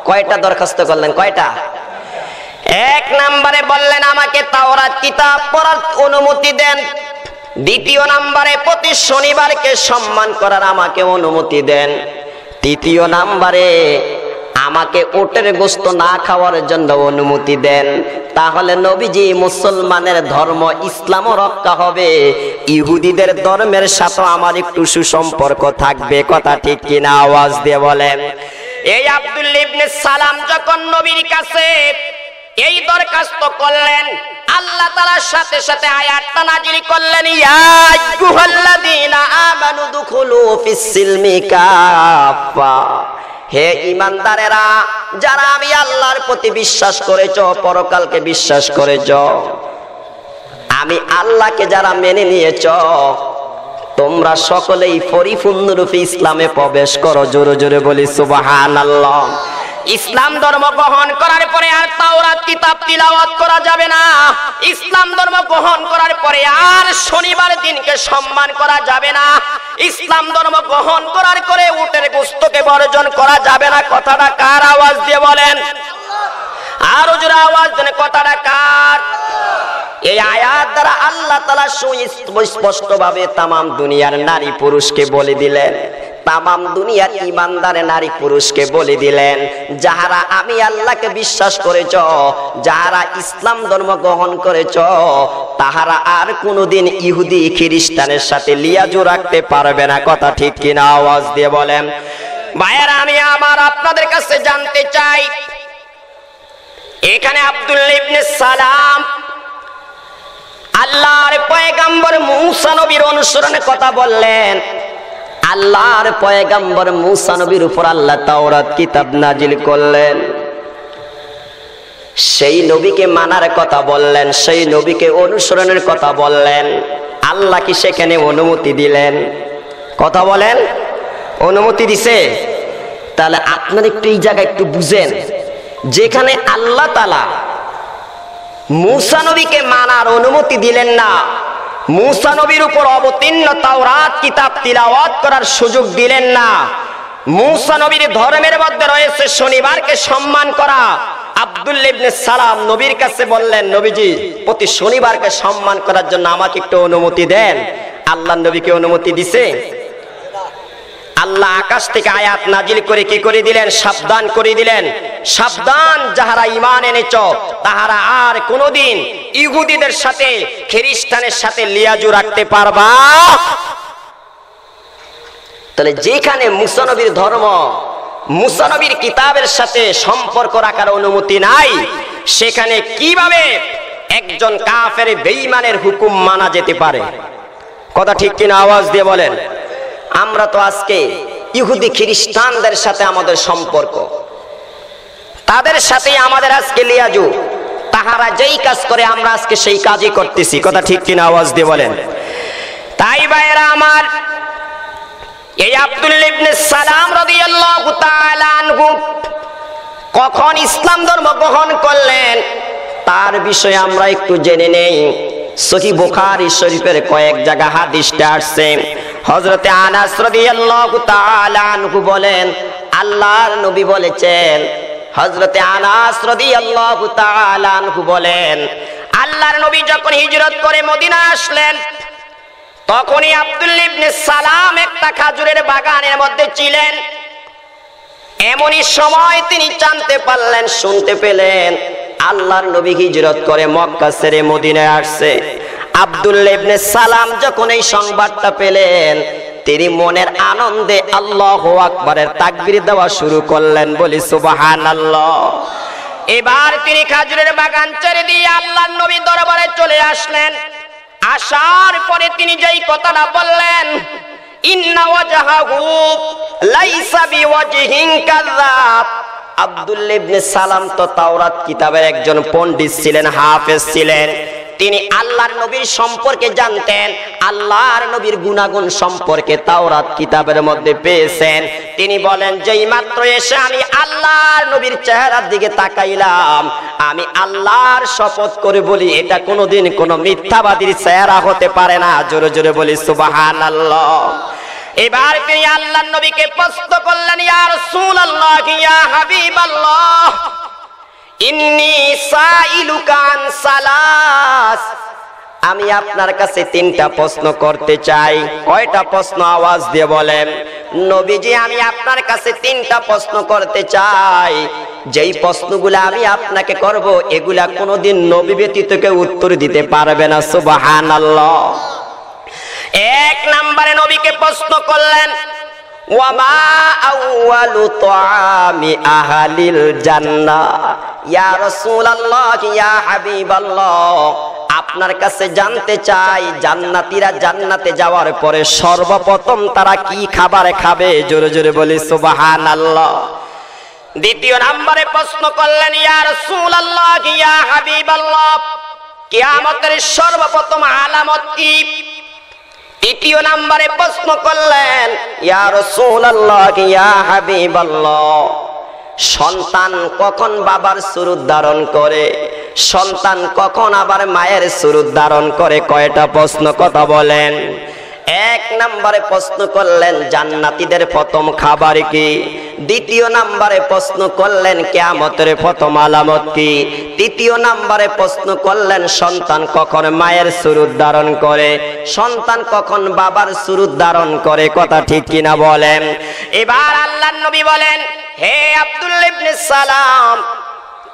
কয়টা দরখাস্ত করলেন? কয়টা? 1 নম্বরে বললেন, আমাকে তাওরাত কিতাব পড়ার অনুমতি দেন। 2 নম্বরে প্রতি শনিবারকে সম্মান করার আমাকে অনুমতি দেন। 3 নম্বরে আমাকে উটের গোশত না খাওয়ার জন্য অনুমতি দেন, তাহলে নবীজি মুসলমানের ধর্ম ইসলামও রক্ষা হবে, ইহুদিদের ধর্মের সাথে আমার একটু সুসম্পর্ক থাকবে। কথা ঠিক কিনা? আওয়াজ দিয়ে বলেন। এই আব্দুল্লাহ ইবনে সালাম যখন নবীর কাছে এই দরখাস্ত করলেন, আল্লাহ তাআলার সাথে সাথে আয়াতটা নাজিল করলেন, ইয়া আইয়ুহাল্লাযীনা আমানু দুখুলু ফিস সিলমি কাফা। হে ঈমানদারেরা, যারা আমি আল্লাহর প্রতি বিশ্বাস করেছো, পরকালকে বিশ্বাস করেছো, আমি আল্লাহকে যারা মেনে নিয়েছো, তোমরা সকলেই পরিপূর্ণরূপে ইসলামে প্রবেশ করো। জোরে জোরে বলি সুবহানাল্লাহ। ইসলাম ধর্ম গ্রহণ করার পরে আর তাওরাত কিতাব তিলাওয়াত করা যাবে না। ইসলাম ধর্ম গ্রহণ করার পরে আর শনিবার দিনকে সম্মান করা যাবে না। ইসলাম ধর্ম গ্রহণ করার পরে উটের গোশতকে বর্জন করা যাবে না। কথাটা কার? আওয়াজ দিয়ে বলেন। আরো জোরে আওয়াজ দেন, কথাটা কার? এই আয়াত দ্বারা আল্লাহ তাআলা সুস্পষ্টভাবে তামাম দুনিয়ার নারী পুরুষকে বলে দিলেন, তামাম দুনিয়ার ঈমানদার নারী পুরুষকে বলে দিলেন, যাহারা আমি আল্লাহকে বিশ্বাস করেছ, যাহারা ইসলাম ধর্ম গ্রহণ করেছ, তাহারা আর কোনোদিন ইহুদি খ্রিস্টানের সাথে লিয়াজু রাখতে পারবে না। কথা ঠিক কিনা? আওয়াজ দিয়ে বলেন। ভাইয়েরা, আমি আপনাদের কাছে জানতে চাই, এখানে আব্দুল্লাহ ইবনে সালাম আল্লাহর পয়গম্বর মূসা নবীর অনুসরণের কথা বললেন। আল্লাহর পয়গম্বর মূসা নবীর উপর আল্লাহ তাওরাত কিতাব নাজিল করলেন, সেই নবীকে মানার কথা বললেন, সেই নবীকে অনুসরণের কথা বললেন। আল্লাহ কি সেখানে অনুমতি দিলেন? কথা বলেন। অনুমতি দিছে? তাহলে আপনারা একটু এই জায়গায় একটু বুঝেন, যেখানে আল্লাহ তাআলা মূসা নবীকে মানার অনুমতি দিলেন না, মূসা নবীর উপর অবতীর্ণ তাওরাত কিতাব তিলাওয়াত করার সুযোগ দিলেন না, মূসা নবীর ধর্মের মধ্যে রয়েছে শনিবারকে সম্মান করা, আব্দুল্লাহ ইবনে সালাম নবীর কাছে বললেন, নবীজি প্রতি শনিবারকে সম্মান করার জন্য আমাকে একটু অনুমতি দেন। আল্লাহ নবীকে অনুমতি দিছে? আল্লাহ আকাশ থেকে আয়াত নাজিল করে কি করে দিলেন? সাবধান করে দিলেন, সাবধান, যাহারা ঈমান এনেছ তাহারা আর কোনোদিন ইহুদিদের সাথে খ্রিস্টানের সাথে লিয়াজু রাখতে পারবা। তাহলে যেখানে মূসা নবীর ধর্ম, মূসা নবীর কিতাবের সাথে সম্পর্ক রাখার অনুমতি নাই, সেখানে কিভাবে একজন কাফের বেঈমানের হুকুম মানা যেতে পারে? কথা ঠিক কিনা? আওয়াজ দিয়ে বলেন। আমরা তো আজকে ইহুদি খ্রিস্টানদের সাথে আমাদের সম্পর্ক, তাদের সাথে আমাদের আজকে লিয়াজু, তাহারা যেই কাজ করে আমরা আজকে সেই কাজই করতেছি। কথা ঠিক কিনা? আওয়াজ দিয়ে বলেন। তাই ভাইরা আমার, এই আব্দুল্লাহ ইবনে সালাম রাদিয়াল্লাহু তাআলা আনহু কখন ইসলাম ধর্ম গ্রহণ করলেন তার বিষয়ে আমরা একটু জেনে নেই। সহিহ বুখারী শরীফের কয়েক জায়গা হাদিসটা আসছে। হযরতে আনাস রাদিয়াল্লাহু তাআলা আনহু বলেন, আল্লাহর নবী বলেছেন, হযরতে আনাস রাদিয়াল্লাহু তাআলা আনহু বলেন, আল্লাহর নবী যখন হিজরত করে মদিনা আসলেন, তখনই আব্দুল্লাহ ইবনে সালাম একটা খেজুরের বাগানের মধ্যে ছিলেন। এমনই সময় তিনি জানতে পারলেন, শুনতে পেলেন, আল্লাহর নবী হিজরত করে মক্কা ছেড়ে মদিনায় আসছে। আব্দুল্লাহ ইবনে সালাম যখন এই সংবাদটা পেলেন, তিনি মনের আনন্দে আল্লাহু আকবারের তাকবীর দেওয়া শুরু করলেন। বলি সুবহানাল্লাহ। এবার তিনি খেজুরের বাগান ছেড়ে দিয়ে আল্লাহর নবী দরবারে চলে আসলেন। আসার পরে তিনি যেই কথাটা বললেন, ইন্না ওয়াজহাহু লাইসা বিওয়াজহিন কাযাব। আব্দুল্লাহ ইবনে সালাম তো তাওরাত কিতাবের একজন পণ্ডিত ছিলেন, হাফেজ ছিলেন। তিনি আল্লাহর নবীর সম্পর্কে জানতেন, আল্লাহর নবীর গুণাগুণ সম্পর্কে তাওরাত কিতাবের মধ্যে পেয়েছেন। তিনি বলেন, যেই মাত্র এসে আমি আল্লাহর নবীর চেহারার দিকে তাকাইলাম, আমি আল্লাহর শপথ করে বলি, এটা কোনোদিন কোনো মিথ্যাবাদীর চেহারা হতে পারে না। জোরে জোরে বলি সুবহানাল্লাহ। এবার তিনি আল্লাহর নবীকে প্রশ্ন করলেন, ইয়া রাসূলুল্লাহ, ইয়া হাবিবাল্লাহ, ইন্নী সাইলুকা আন সালাস। আমি আপনার কাছে 3টা প্রশ্ন করতে চাই। কয়টা প্রশ্ন? আওয়াজ দিয়ে বলেন। নবীজি, আমি আপনার কাছে 3টা প্রশ্ন করতে চাই। যেই প্রশ্নগুলো আমি আপনাকে করব এগুলা কোনোদিন নবী ব্যতীত কেউ উত্তর দিতে পারবে না। সুবহানাল্লাহ। 1 নম্বরে নবীকে প্রশ্ন করলেন, ওয়ামা আউয়ালু তুআমি আহলিল জান্নাহ। ইয়া রাসূলুল্লাহ, ইয়া হাবিবাল্লাহ, আপনার কাছে জানতে চাই জান্নাতীরা জান্নাতে যাওয়ার পরে সর্বপ্রথম তারা কি খাবার খাবে? জোরে জোরে বলি সুবহানাল্লাহ। 2 নম্বরে প্রশ্ন করলেন, ইয়া রাসূলুল্লাহ, ইয়া হাবিবাল্লাহ, কিয়ামতের সর্বপ্রথম আলামত কি? 3 নম্বরে প্রশ্ন করলেন, ইয়া রাসূলুল্লাহ, ইয়া হাবিবাল্লাহ, সন্তান কখন বাবার সুরত ধারণ করে? সন্তান কখন আবার মায়ের সুরত ধারণ করে? কয়টা প্রশ্ন? কথা বলেন। 1 নম্বরে প্রশ্ন করলেন জান্নাতীদের প্রথম খাবার কি? 2 নম্বরে প্রশ্ন করলেন কিয়ামতের প্রথম আলামত কি? 3 নম্বরে প্রশ্ন করলেন সন্তান কখন মায়ের সুরত ধারণ করে? সন্তান কখন বাবার সুরত ধারণ করে? কথা ঠিক কিনা বলেন। এবার আল্লাহর নবী বলেন, হে আব্দুল্লাহ ইবনে সালাম,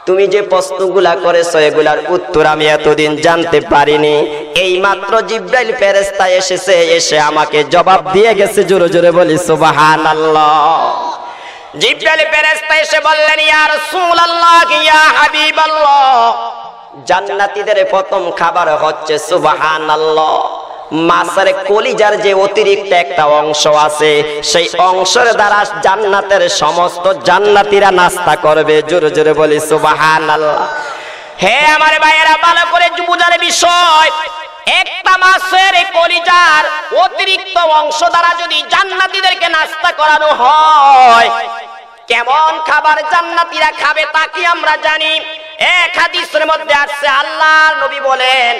তুমি যে প্রশ্নগুলা করেছো এগুলার উত্তর আমি এতদিন জানতে পারিনি। এই মাত্র জিব্রাইল ফেরেশতা এসেছে, এসে আমাকে জবাব দিয়ে গেছে। জোরে জোরে বলি সুবহানাল্লাহ। জিব্রাইল ফেরেশতা এসে বললেন, ইয়া রাসূলুল্লাহ, ইয়া হাবিবাল্লাহ, জান্নাতীদের প্রথম খাবার হচ্ছে সুবহানাল্লাহ মাছের কলিজার যে অতিরিক্ত একটা অংশ আছে, সেই অংশের দ্বারা জান্নাতের সমস্ত জান্নাতীরা নাস্তা করবে। জোরে জোরে বলি সুবহানাল্লাহ। হে আমার ভাইয়েরা, ভালো করে বুঝার বিষয়, একটা মাছের কলিজার অতিরিক্ত অংশ দ্বারা যদি জান্নাতীদেরকে নাস্তা করানো হয়, কেমন খাবার জান্নাতীরা খাবে তা কি আমরা জানি? এক হাদিসের মধ্যে আসছে, আল্লাহর নবী বলেন,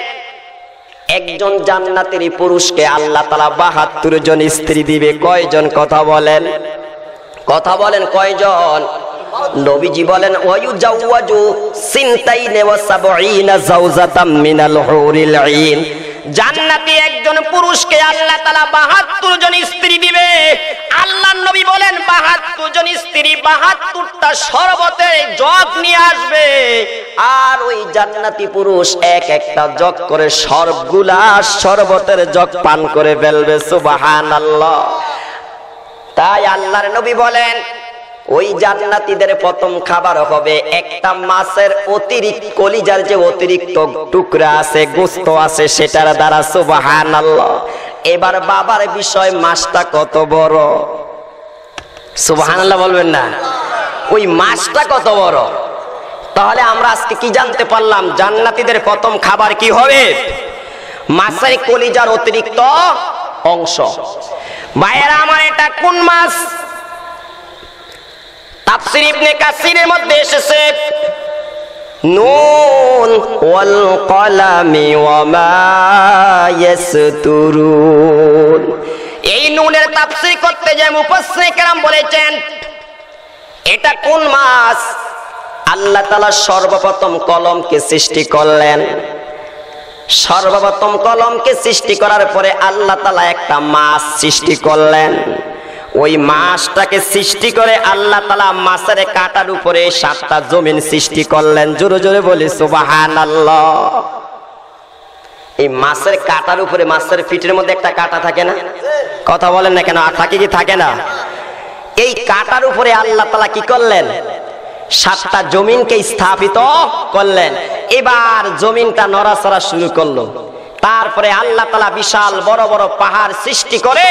একজন জান্নাতের পুরুষকে আল্লাহ তাআলা ৭২ জন স্ত্রী দিবে। কয়জন? কথা বলেন, কথা বলেন, কয়জন? নবীজি বলেন, ওয়ায়ুজাওয়াজু সিনতাইন ওয়া সাবঈনা যাওজাতাম মিনাল হুরিল আইন। জান্নাতি একজন পুরুষকে আল্লাহ তাআলা ৭২ জন স্ত্রী দিবে। আল্লাহর নবী বলেন ৭২ জন স্ত্রী ৭২টা শরবতের জগ নিয়ে আসবে, আর ওই জান্নাতি পুরুষ এক একটা জগ করে সবগুলা শরবতের জগ পান করে ফেলবে। সুবহানাল্লাহ। তাই আল্লাহর নবী বলেন, ওই জান্নাতীদের প্রথম খাবার হবে একটা মাছের অতিরিক্ত কলিজার যে অতিরিক্ত টুকরা আছে, গোশত আছে, সেটার দ্বারা। সুবহানাল্লাহ। এবার বাবার বিষয়, মাছটা কত বড়? সুবহানাল্লাহ বলবেন না? ওই মাছটা কত বড়? তাহলে আমরা আজকে কি জানতে পারলাম? জান্নাতীদের প্রথম খাবার কি হবে? মাছের কলিজার অতিরিক্ত অংশ। ভাইয়েরা আমার, এটা কোন মাছ? তাফসীর ইবনে কাসিরের মধ্যে এসেছে, নুন ওয়াল কলামি ওয়া মা ইয়াসতুরুন। এই নুনের তাফসীর করতে যে মুফাসসির কেরাম বলেছেন, এটা কোন মাছ? আল্লাহ তাআলা সর্বপ্রথম কলমকে সৃষ্টি করলেন। সর্বপ্রথম কলমকে সৃষ্টি করার পরে আল্লাহ তাআলা একটা মাছ সৃষ্টি করলেন। ওই মাছটাকে সৃষ্টি করে আল্লাহ তাআলা মাছের কাঁটার উপরে 7টা জমিন সৃষ্টি করলেন। জোরে জোরে বলি সুবহানাল্লাহ। এই মাছের কাঁটার উপরে, মাছের পিঠের মধ্যে একটা কাঁটা থাকে না? কথা বলেন না কেন? আর থাকে কি থাকে না? এই কাঁটার উপরে আল্লাহ তাআলা কি করলেন? 7টা জমিনকে স্থাপিত করলেন। এবার জমিনটা নড়াচড়া শুরু করলো। তারপরে আল্লাহ তাআলা বিশাল বড় বড় পাহাড় সৃষ্টি করে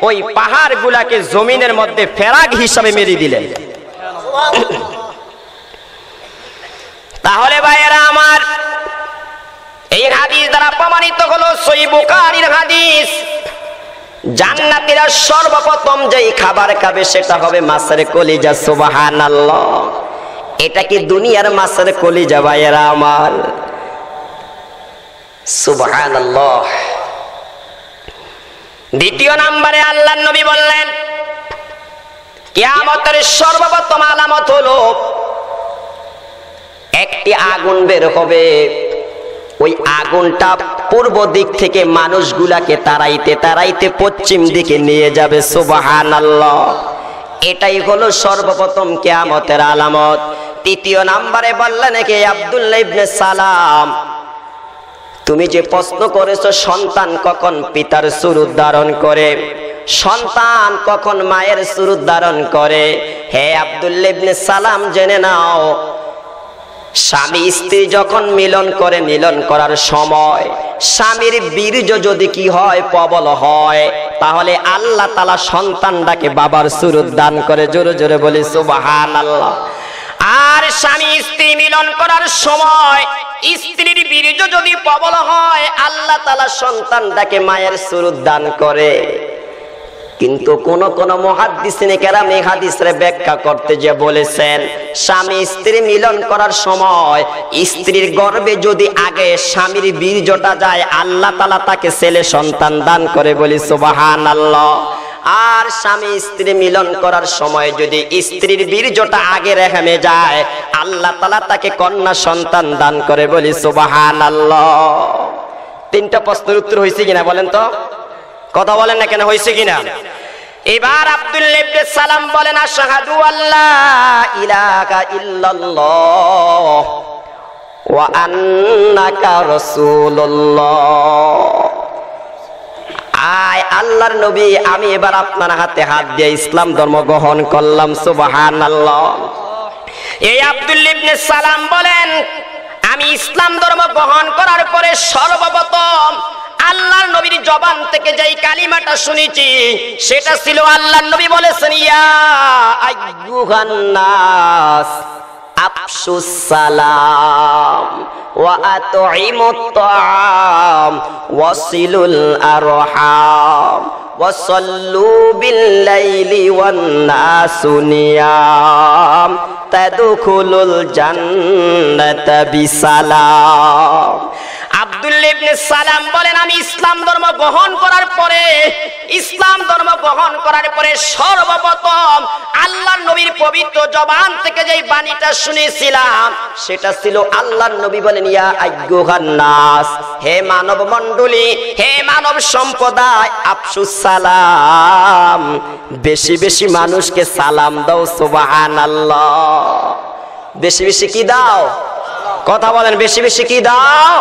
ওই পাহাড় গুলাকে জমিনের মধ্যে ফেরাগ হিসাবে মেরে দিলেন। তাহলে ভাইয়েরা আমার, এই হাদিস দ্বারা প্রমাণিত হলো, সহিহ বুখারীর হাদিস, জান্নাতীরা সর্বপ্রথম যেই খাবার খাবে সেটা হবে মাছের কলিজা। সুবহানাল্লাহ। এটা কি দুনিয়ার মাছের কলিজা ভাইয়েরা আমার? সুবহানাল্লাহ। 2 নম্বরে আল্লাহর নবী বললেন, কিয়ামতের সর্বপ্রথম আলামত হলো একটি আগুন বের হবে। ওই আগুনটা পূর্ব দিক থেকে মানুষগুলাকে তাড়াইতে তাড়াইতে পশ্চিম দিকে নিয়ে যাবে। সুবহানাল্লাহ। এটাই হলো সর্বপ্রথম কিয়ামতের আলামত। তৃতীয় নম্বরে বললেন কে আব্দুল্লাহ ইবনে সালাম, তুমি যে প্রশ্ন করেছো সন্তান কখন পিতার সুরূপ ধারণ করে, সন্তান কখন মায়ের সুরূপ ধারণ করে, হে আব্দুল্লাহ ইবনে সালাম জেনে নাও, স্বামী স্ত্রী যখন মিলন করে, মিলন করার সময় স্বামীর বীর্য যদি কি হয়, প্রবল হয়, তাহলে আল্লাহ তাআলা সন্তানটাকে বাবার সুরূপ দান করে। জোরে জোরে বলি সুবহানাল্লাহ। আর স্বামী স্ত্রী মিলন করার সময় স্ত্রীর বীর্য যদি প্রবল হয়, আল্লাহ তাআলা সন্তানটাকে মায়ের সুরূপ দান করে। কিন্তু কোন কোন মুহাদ্দিসিনে কেরাম এই হাদিসের ব্যাখ্যা করতে যে বলেছেন, স্বামী স্ত্রী মিলন করার সময় স্ত্রীর গর্ভে যদি আগে স্বামীর বীর্যটা যায়, আল্লাহ তাআলা তাকে ছেলে সন্তান দান করে। বলি সুবহানাল্লাহ। আর স্বামী স্ত্রী মিলন করার সময় যদি স্ত্রীর বীর্যটা আগে রেহেমে যায়, আল্লাহ তাআলা তাকে কন্যা সন্তান দান করে। বলি সুবহানাল্লাহ। তিনটা প্রশ্নের উত্তর হয়েছে কিনা বলেন তো? কথা বলেন না কেন, হয়েছে কিনা? এবার আব্দুল্লাহ ইবনে সালাম বলেন, আশহাদু আল্লা ইলাহা ইল্লাল্লাহ ওয়া আন্নাকা রাসূলুল্লাহ। আয় আল্লাহর নবী, আমি এবার আপনার হাতে হাত দিয়ে ইসলাম ধর্ম গ্রহণ করলাম। সুবহানাল্লাহ। এই আব্দুল্লাহ ইবনে সালাম বলেন, আমি ইসলাম ধর্ম গ্রহণ করার পরে সর্বপ্রথম আল্লাহর নবীর জবান থেকে যেই কালিমাটা শুনেছি, সেটা ছিল আল্লাহর নবী বলেছেন, ইয়া আইয়ুহান নাস আফশুস সালাম ওয়া আতঈমুত তাআম ওয়াসিলুল আরহাম ওয়াসাল্লু বিল লাইলি ওয়ান নাসু নিয়াম তাদখুলুল জান্নাতা বিসালাম। আব্দুল্লাহ ইবনে সালাম বলেন, আমি ইসলাম ধর্ম গ্রহণ করার পরে সর্বপ্রথম আল্লাহর নবীর পবিত্র জবান থেকে যে বাণীটা শুনেছিলাম, সেটা ছিল আল্লাহর নবী বলেন, ইয়া আইয়ুহান নাস, হে মানব মণ্ডলী, হে মানব সম্প্রদায়, আফশুস সালাম, বেশি বেশি মানুষকে সালাম দাও। সুবহানাল্লাহ। বেশি বেশি কি দাও? কথা বলেন, বেশি বেশি কি দাও?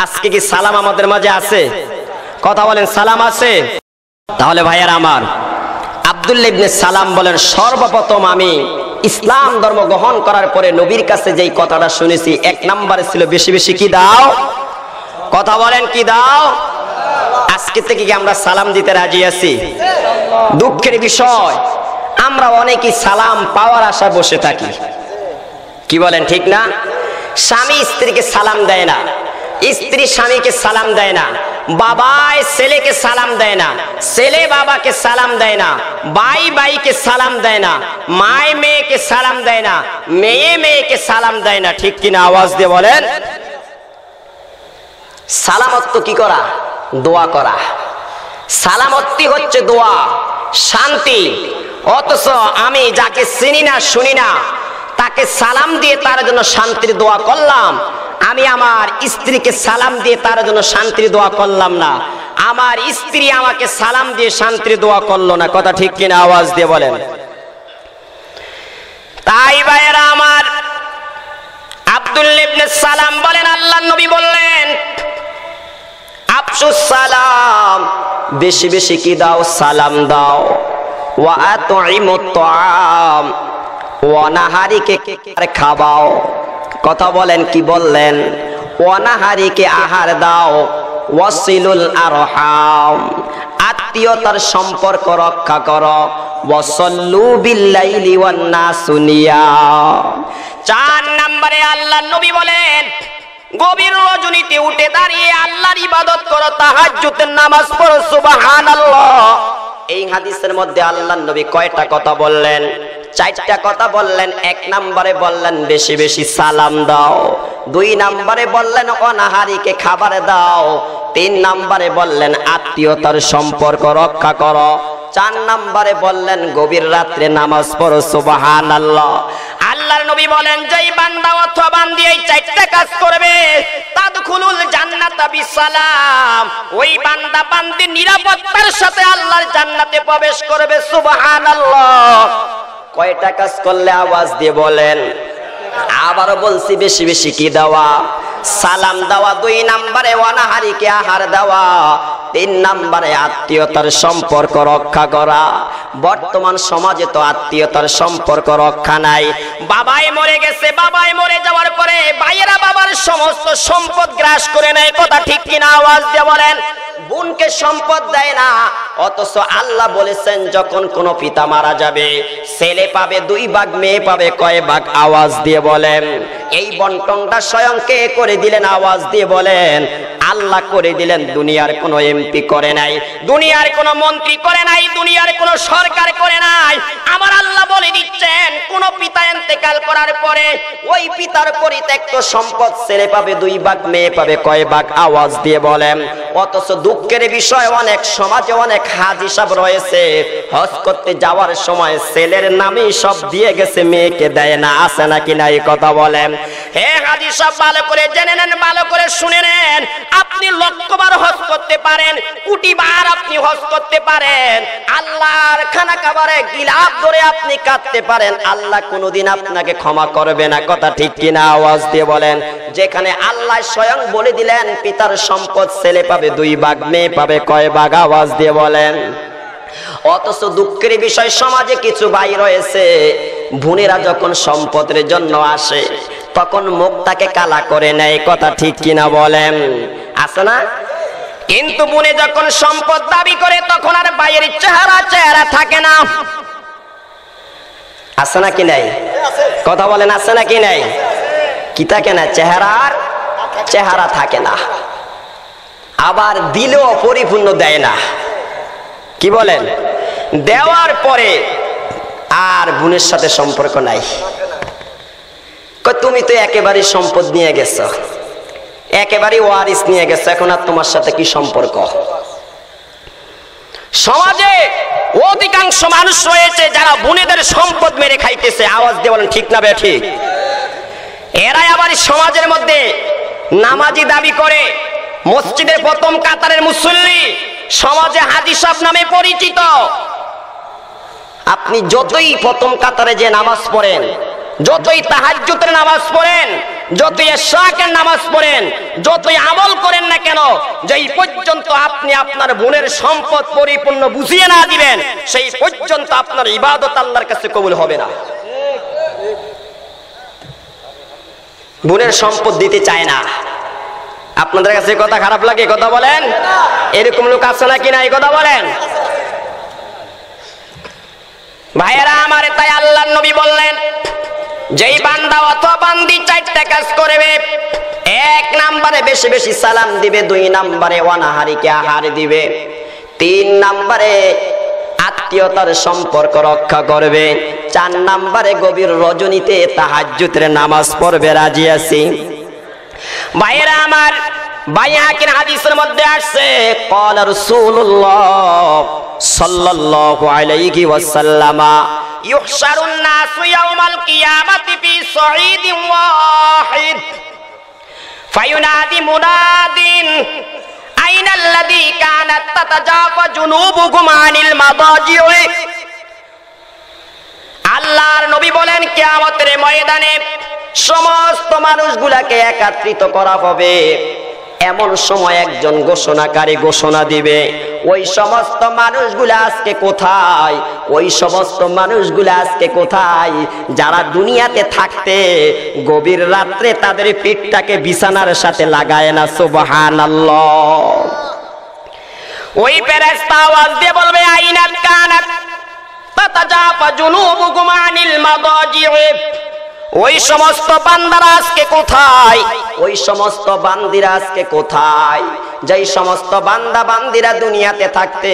আজকে কি সালাম আমাদের মাঝে আছে? কথা বলেন, সালাম আছে? তাহলে ভাইয়ার আমার, আব্দুল্লাহ ইবনে সালাম বলেন, সর্বপ্রথম আমি ইসলাম ধর্ম গ্রহণ করার পরে নবীর কাছে যেই কথাটা শুনেছি, এক নম্বরে ছিল বেশি বেশি কি দাও? কথা বলেন, কি দাও? আজকে থেকে কি আমরা সালাম দিতে রাজি আছি? দুঃখের বিষয়, আমরা অনেকেই সালাম পাওয়ার আশায় বসে থাকি। কি বলেন, ঠিক না? স্বামী স্ত্রীকে সালাম দেয় না, স্ত্রী স্বামীকে সালাম দেয় না, বাবাই ছেলেকে সালাম দেয় না, ছেলে বাবাকে সালাম দেয় না, ভাই ভাইকে সালাম দেয় না, মায় মেয়েকে সালাম দেয় না, মেয়ে মেয়েকে সালাম দেয় না। ঠিক কিনা? আওয়াজ দিয়ে বলেন। সালামত কি করা? দোয়া করা। সালামতি হচ্ছে দোয়া, শান্তি। অথচ আমি যাকে চিনি না শুনি না তাকে সালাম দিয়ে তার জন্য শান্তির দোয়া করলাম, আমি আমার স্ত্রীকে সালাম দিয়ে তার জন্য শান্তির দোয়া করলাম না, আমার স্ত্রী আমাকে সালাম দিয়ে শান্তির দোয়া করলো না। কথা ঠিক কিনা? আওয়াজ দিয়ে বলেন। তাই ভাইয়েরা আমার, আব্দুল্লাহ ইবনে সালাম বলেন, আল্লাহর নবী বললেন, আফশুস সালাম, বেশি বেশি কি দাও? সালাম দাও। ওয়া আতঈমুত তাআম, অনাহারীকে খাওয়াও। কথা বলেন, কি বললেন? অনাহারীকে আহার দাও। ওয়াসিলুল আরহাম, আত্মীয়তার সম্পর্ক রক্ষা করো। ওয়াসাল্লু বিল লাইলি ওয়ান নাসু নিয়াম। 4 নম্বরে আল্লাহর নবী বলেন, গভীর রজনীতে উঠে দাঁড়িয়ে আল্লাহর ইবাদত করো, তাহাজ্জুদের নামাজ পড়ো। সুবহানাল্লাহ। এই হাদিসের মধ্যে আল্লাহর নবী কয়টা কথা বললেন? 4টা কথা বললেন। 1 নম্বরে বললেন বেশি বেশি সালাম দাও, 2 নম্বরে বললেন অনাহারীকে খাবার দাও, 3 নম্বরে বললেন আত্মীয়তার সম্পর্ক রক্ষা করো, 4 নম্বরে বললেন গভীর রাত্রে নামাজ পড়ো। সুবহানাল্লাহ। আল্লাহর নবী বলেন যেই বান্দা অথবা বান্দি এই চারটা কাজ করবে তাদখুলুল জান্নাতা বিসালাম, ওই বান্দা বান্দি নিরাপত্তার সাথে আল্লাহর জান্নাতে প্রবেশ করবে। সুবহানাল্লাহ। কয়টা কাজ করলে আওয়াজ দিয়ে বলেন? আবারও বলছি বেশি বেশি কি দেওয়া? সালাম দেওয়া। 2 নম্বরে অনাহারিকে আহার দেওয়া। 3 নম্বরে আত্মীয়তার সম্পর্ক রক্ষা করা। বর্তমান সমাজে তো আত্মীয়তার সম্পর্ক রক্ষা নাই। বাবাই মরে গেছে, বাবাই মরে যাওয়ার পরে ভাইয়েরা বাবার সমস্ত সম্পদ গ্রাস করে নেয়। কথা ঠিক কিনা? আওয়াজ দিয়ে বলেন। বোনকে সম্পদ দেয় না, অথচ আল্লাহ বলেছেন যখন কোনো পিতা মারা যাবে ছেলে পাবে 2 ভাগ, মেয়ে পাবে কয় ভাগ? আওয়াজ দিয়ে বলেন। এই বন্টনটা স্বয়ং কে করে দিলেন? আওয়াজ দিয়ে বলেন। আল্লাহ করে দিলেন। দুনিয়ার কোনো এমপি করে নাই, দুনিয়ার কোনো মন্ত্রী করে নাই, দুনিয়ার কোনো সরকার করে নাই। আমার আল্লাহ বলে দিচ্ছেন কোন পিতা ইন্তেকাল করার পরে ওই পিতার পরিত্যক্ত সম্পদ ছেলে পাবে 2 ভাগ, মেয়ে পাবে কয় ভাগ? আওয়াজ দিয়ে বলেন। অথচ দুঃখের বিষয় অনেক সমাজে অনেক হাজী সাহেব রয়েছে, হজ করতে যাওয়ার সময় ছেলের নামেই সব দিয়ে গেছে, মেয়েকে দেয় না। আছে নাকি নাই? কথা বলেন। হে হাজী সাহেব, ভালো করে জেনে নেন, ভালো করে শুনে নেন। আপনি লক্ষবার হজ করতে পারেন, কোটিবার আপনি হজ করতে পারেন, আল্লাহর খানা কাবারে গিলাফ ধরে আপনি কাঁদতে পারেন, আল্লাহ কোনোদিন আপনাকে ক্ষমা করবে না। কথা ঠিক কিনা? আওয়াজ দিয়ে বলেন। যেখানে আল্লাহ স্বয়ং বলে দিলেন পিতার সম্পদ ছেলে পাবে 2 ভাগ, মেয়ে পাবে কয় ভাগ? আওয়াজ দিয়ে বলেন। অথচ দুঃখের বিষয় সমাজে কিছু ভাই রয়েছে, বোনেরা যখন সম্পদের জন্য আসে তখন মুখটাকে কালা করে নেয়। কথা ঠিক কিনা বলেন? আছে না? কিন্তু বোনে যখন সম্পদ দাবি করে তখন আর ভাইয়ের চেহারা থাকে না। আছে না কি নাই? কথা বলেন। আছে না কি নাই? কি থাকে না? চেহারা থাকে না। আবার দিলেও পরিপূর্ণ দেয় না। কি বলেন? দেওয়ার পরে আর বোনের সাথে সম্পর্ক নাই। তুমি তো একেবারে সম্পদ নিয়ে গেছো, একেবারে ওয়ারিস নিয়ে গেছো, এখন আর তোমার সাথে কি সম্পর্ক? সমাজে অধিকাংশ মানুষ রয়েছে যারা বোনেদের সম্পদ মেরে খাইতেছে। আওয়াজ দিয়ে বলেন ঠিক না ঠিক? এরাই আবার সমাজের মধ্যে নামাজি দাবি করে, মসজিদের প্রথম কাতারের মুসল্লি, সমাজে হাজী সাহেব নামে পরিচিত। আপনি যতই প্রথম কাতারে যে নামাজ পড়েন, যতই তাহাজ্জুদের নামাজ পড়েন, যতই ইশরাকের নামাজ পড়েন, যতই আমল করেন না কেন, যেই পর্যন্ত আপনি আপনার বোনের সম্পদ পরিপূর্ণ বুঝিয়ে না দিবেন সেই পর্যন্ত আপনার ইবাদত আল্লাহর কাছে কবুল হবে না। বোনের সম্পদ দিতে চায় না। আপনাদের কাছে কথা খারাপ লাগে? কথা বলেন। এরকম লোক আছে নাকি না? এই কথা বলেন। ভাইয়েরা আমার, তাই আল্লাহর নবী বললেন যেই বান্দা অথবা বান্দি 4টা কাজ করবে, 1 নম্বরে বেশি বেশি সালাম দিবে, 2 নম্বরে অনাহারিকে আহার দিবে, 3 নম্বরে আত্মীয়তার সম্পর্ক রক্ষা করবে, 4 নম্বরে গভীর রজনীতে তাহাজ্জুদের নামাজ পড়বে। রাজি আছি? ভাইয়েরা আমার, বাইহাকির হাদিসের মধ্যে আসছে ক্বালা রাসূলুল্লাহ সাল্লাল্লাহু আলাইহি ওয়াসাল্লাম ইউহশারুন নাসু ইয়াউমাল কিয়ামাতি ফি সাঈদিন ওয়াহিদ ফায়ুনাদি মুনাদিন আইনাল্লাযী কানাত তাতাজাফা জুনুবুহুম আনিল মাদাজি'i। আল্লাহর নবী বলেন কিয়ামতের ময়দানে সমস্ত মানুষগুলাকে একত্রিত করা হবে। এমন সময় একজন ঘোষণাকারী ঘোষণা দিবে, ওই সমস্ত মানুষগুলা আজকে কোথায়? ওই সমস্ত মানুষগুলা আজকে কোথায় যারা দুনিয়াতে থাকতে গভীর রাত্রে তাদের পিঠটাকে বিছানার সাথে লাগায় না? সুবহানাল্লাহ। ওই ফেরেশতা আওয়াজ দিয়ে বলবে আইনাত কানাত তাতাজাফা জুনুবুহুম আনিল মাদাজি'i। ওই সমস্ত বান্দারা আজকে কোথায়? ওই সমস্ত বান্দিরা আজকে কোথায় যেই সমস্ত বান্দা বান্দিরা দুনিয়াতে থাকতে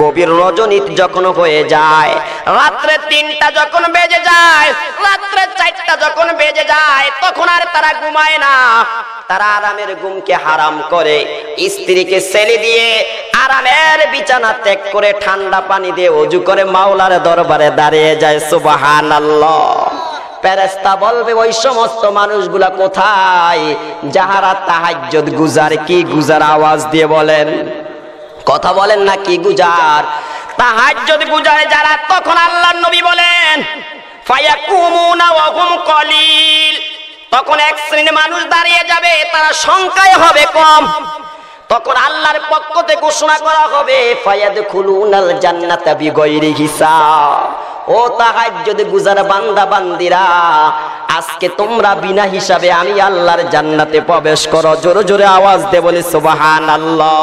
গভীর রজনী যখন হয়ে যায়, রাত্রে 3টা যখন বেজে যায়, রাত্রে 4টা যখন বেজে যায়, তখন আর তারা ঘুমায় না। তারা আরামের ঘুমকে হারাম করে, স্ত্রীকে ছেড়ে দিয়ে আরামের বিছানা ত্যাগ করে ঠান্ডা পানি দিয়ে ওযু করে মাওলার দরবারে দাঁড়িয়ে যায়। সুবহানাল্লাহ। ফেরেশতা বলবে ওই সমস্ত মানুষগুলা কোথায় যাহারা তাহাজ্জুদ গুজার। কি গুজার? আওয়াজ দিয়ে বলেন, কথা বলেন না, কি গুজার? তাহাজ্জুদ গুজার যারা। তখন আল্লাহর নবী বলেন ফায়াকুমুনা ওয়া হুম কলিল, তখন এক শ্রেণীর মানুষ দাঁড়িয়ে যাবে, তারা সংখ্যায় হবে কম। তখন আল্লাহর পক্ষ থেকে ঘোষণা করা হবে ফায়াদখুলুনাল জান্নাতা বিগাইরি হিসাব। ও তাহাজ্জুদ গুজার বান্দা বান্দিরা, আজকে তোমরা বিনা হিসাবে আমি আল্লাহর জান্নাতে প্রবেশ করো। জোরে জোরে আওয়াজ দিয়ে বলি সুবহানাল্লাহ।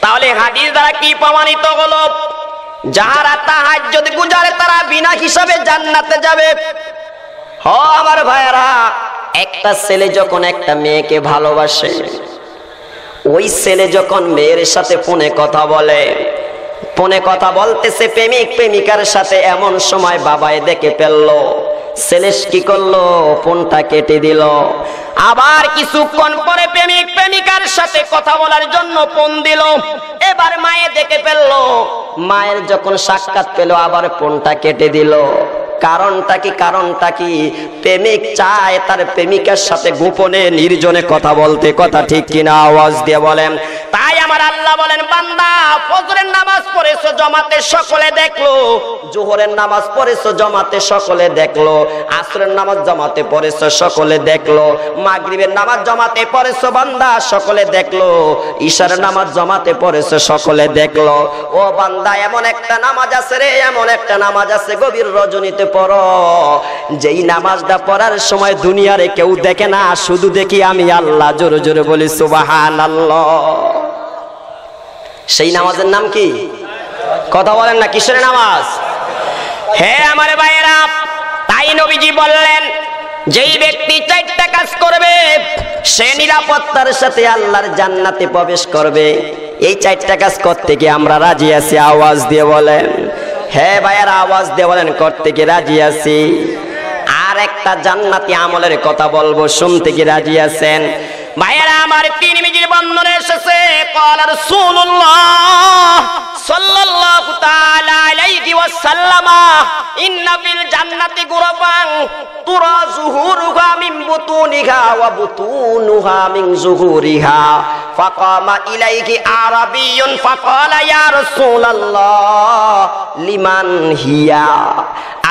তাহলে হাদিস দ্বারা কি প্রমাণিত হলো? যাহারা তাহাজ্জুদ গুজারে তারা বিনা হিসাবে জান্নাতে যাবে। হ আমার ভাইরা, একটা ছেলে যখন একটা মেয়েকে ভালোবাসে, ওই ছেলে যখন মেয়ের সাথে ফোনে কথা বলে, ফোনে কথা বলতেছে প্রেমিক প্রেমিকার সাথে, এমন সময় বাবাই দেখে ফেললো, ছেলে কি করলো? ফোনটা কেটে দিল। আবার কিছুক্ষণ পরে প্রেমিক প্রেমিকার সাথে কথা বলার জন্য ফোন দিল। এবার মায়ে দেখে ফেললো, মায়ের যখন সাক্ষাৎ পেল আবার ফোনটা কেটে দিল। কারণটা কি? কারণটা কি? প্রেমিক চায় তার প্রেমিকার সাথে গোপনে নির্জনে কথা বলতে। কথা ঠিক কিনা? আওয়াজ দিয়ে বলেন। তাই আমার আল্লাহ বলেন, বান্দা ফজরের নামাজ পড়েছো জামাতে, সকলে দেখলো। জোহরের নামাজ পড়েছো জামাতে, সকলে দেখলো। আসরের নামাজ জামাতে পড়েছো, সকলে দেখলো। মাগরিবের নামাজ জামাতে পড়েছো বান্দা, সকলে দেখলো। ইশার নামাজ জামাতে পড়েছো, সকলে দেখলো। ও বান্দা, এমন একটা নামাজ আছে রে, এমন একটা নামাজ আছে গভীর রজনীতে পড়ো, যেই নামাজটা পড়ার সময় দুনিয়ারে কেউ দেখে না, শুধু দেখি আমি আল্লাহ। জোরে জোরে বলি সুবহানাল্লাহ। সেই নামাজের নাম কি? কথা বলেন না, কিসের নামাজ? হে আমার ভাইয়েরা, তাই নবীজি বললেন যেই ব্যক্তি চারটা কাজ করবে সে নিরাপত্তার সাথে আল্লাহর জান্নাতে প্রবেশ করবে। এই চারটা কাজ করতে গিয়ে আমরা রাজি আছি? আওয়াজ দিয়ে বলেন। হ্যাঁ ভাইয়ারা, আওয়াজ দিয়ে বলেন করতে গিয়ে রাজি আছি। আর একটা জান্নাতি আমলের কথা বলবো, শুনতে গিয়ে রাজি আছেন? ভাইয়ারা আমার, তিরমিজির বর্ণনা এসেছে ক্বালা রাসূলুল্লাহ সাল্লাল্লাহু তাআলা আলাইহি ওয়াসাল্লাম ইন্না ফিল জান্নাতি গুরাফান তুরা যুহুরুহা মিন বুতুনিহা ওয়া বুতুনুহা মিন যুহুরিহা ফাকামা ইলাইহি আরাবিয়্যুন ফাকালা ইয়া রাসূলুল্লাহ লিমান হিয়া।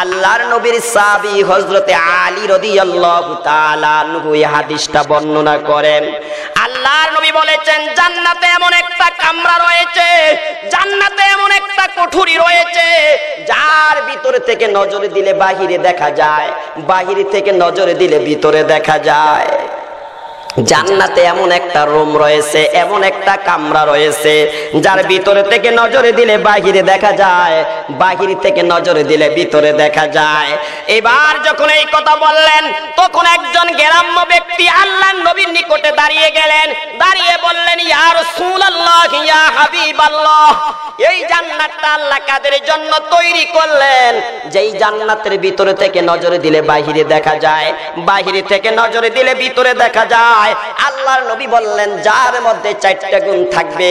আল্লাহর নবীর সাহাবী হযরতে আলী রাদিয়াল্লাহু তাআলা আনহু এই হাদিসটা বর্ণনা করেন। আল্লাহর নবী বলেছেন, জান্নাতে এমন একটা কামরা রয়েছে, জান্নাতে এমন একটা কোঠরি রয়েছে, যার ভিতরে থেকে নজরে দিলে বাহিরে দেখা যায়, বাহিরে থেকে নজরে দিলে ভিতরে দেখা যায়। জান্নাতে এমন একটা রুম রয়েছে, এমন একটা কামরা রয়েছে, যার ভিতরে থেকে নজরে দিলে বাহিরে দেখা যায়, বাহিরে থেকে নজরে দিলে ভিতরে দেখা যায়। এবার যখন এই কথা বললেন, তখন একজন গ্রাম্য ব্যক্তি আল্লাহর নবীর নিকটে দাঁড়িয়ে গেলেন, দাঁড়িয়ে বললেন, ইয়া রাসূলুল্লাহ, ইয়া হাবিবাল্লাহ, এই জান্নাতটা আল্লাহ কাদের জন্য তৈরি করলেন? যেই জান্নাতের ভিতরে থেকে নজরে দিলে বাহিরে দেখা যায়, বাহিরে থেকে নজরে দিলে ভিতরে দেখা যায়। আল্লাহর নবী বললেন, যার মধ্যে চারটা গুণ থাকবে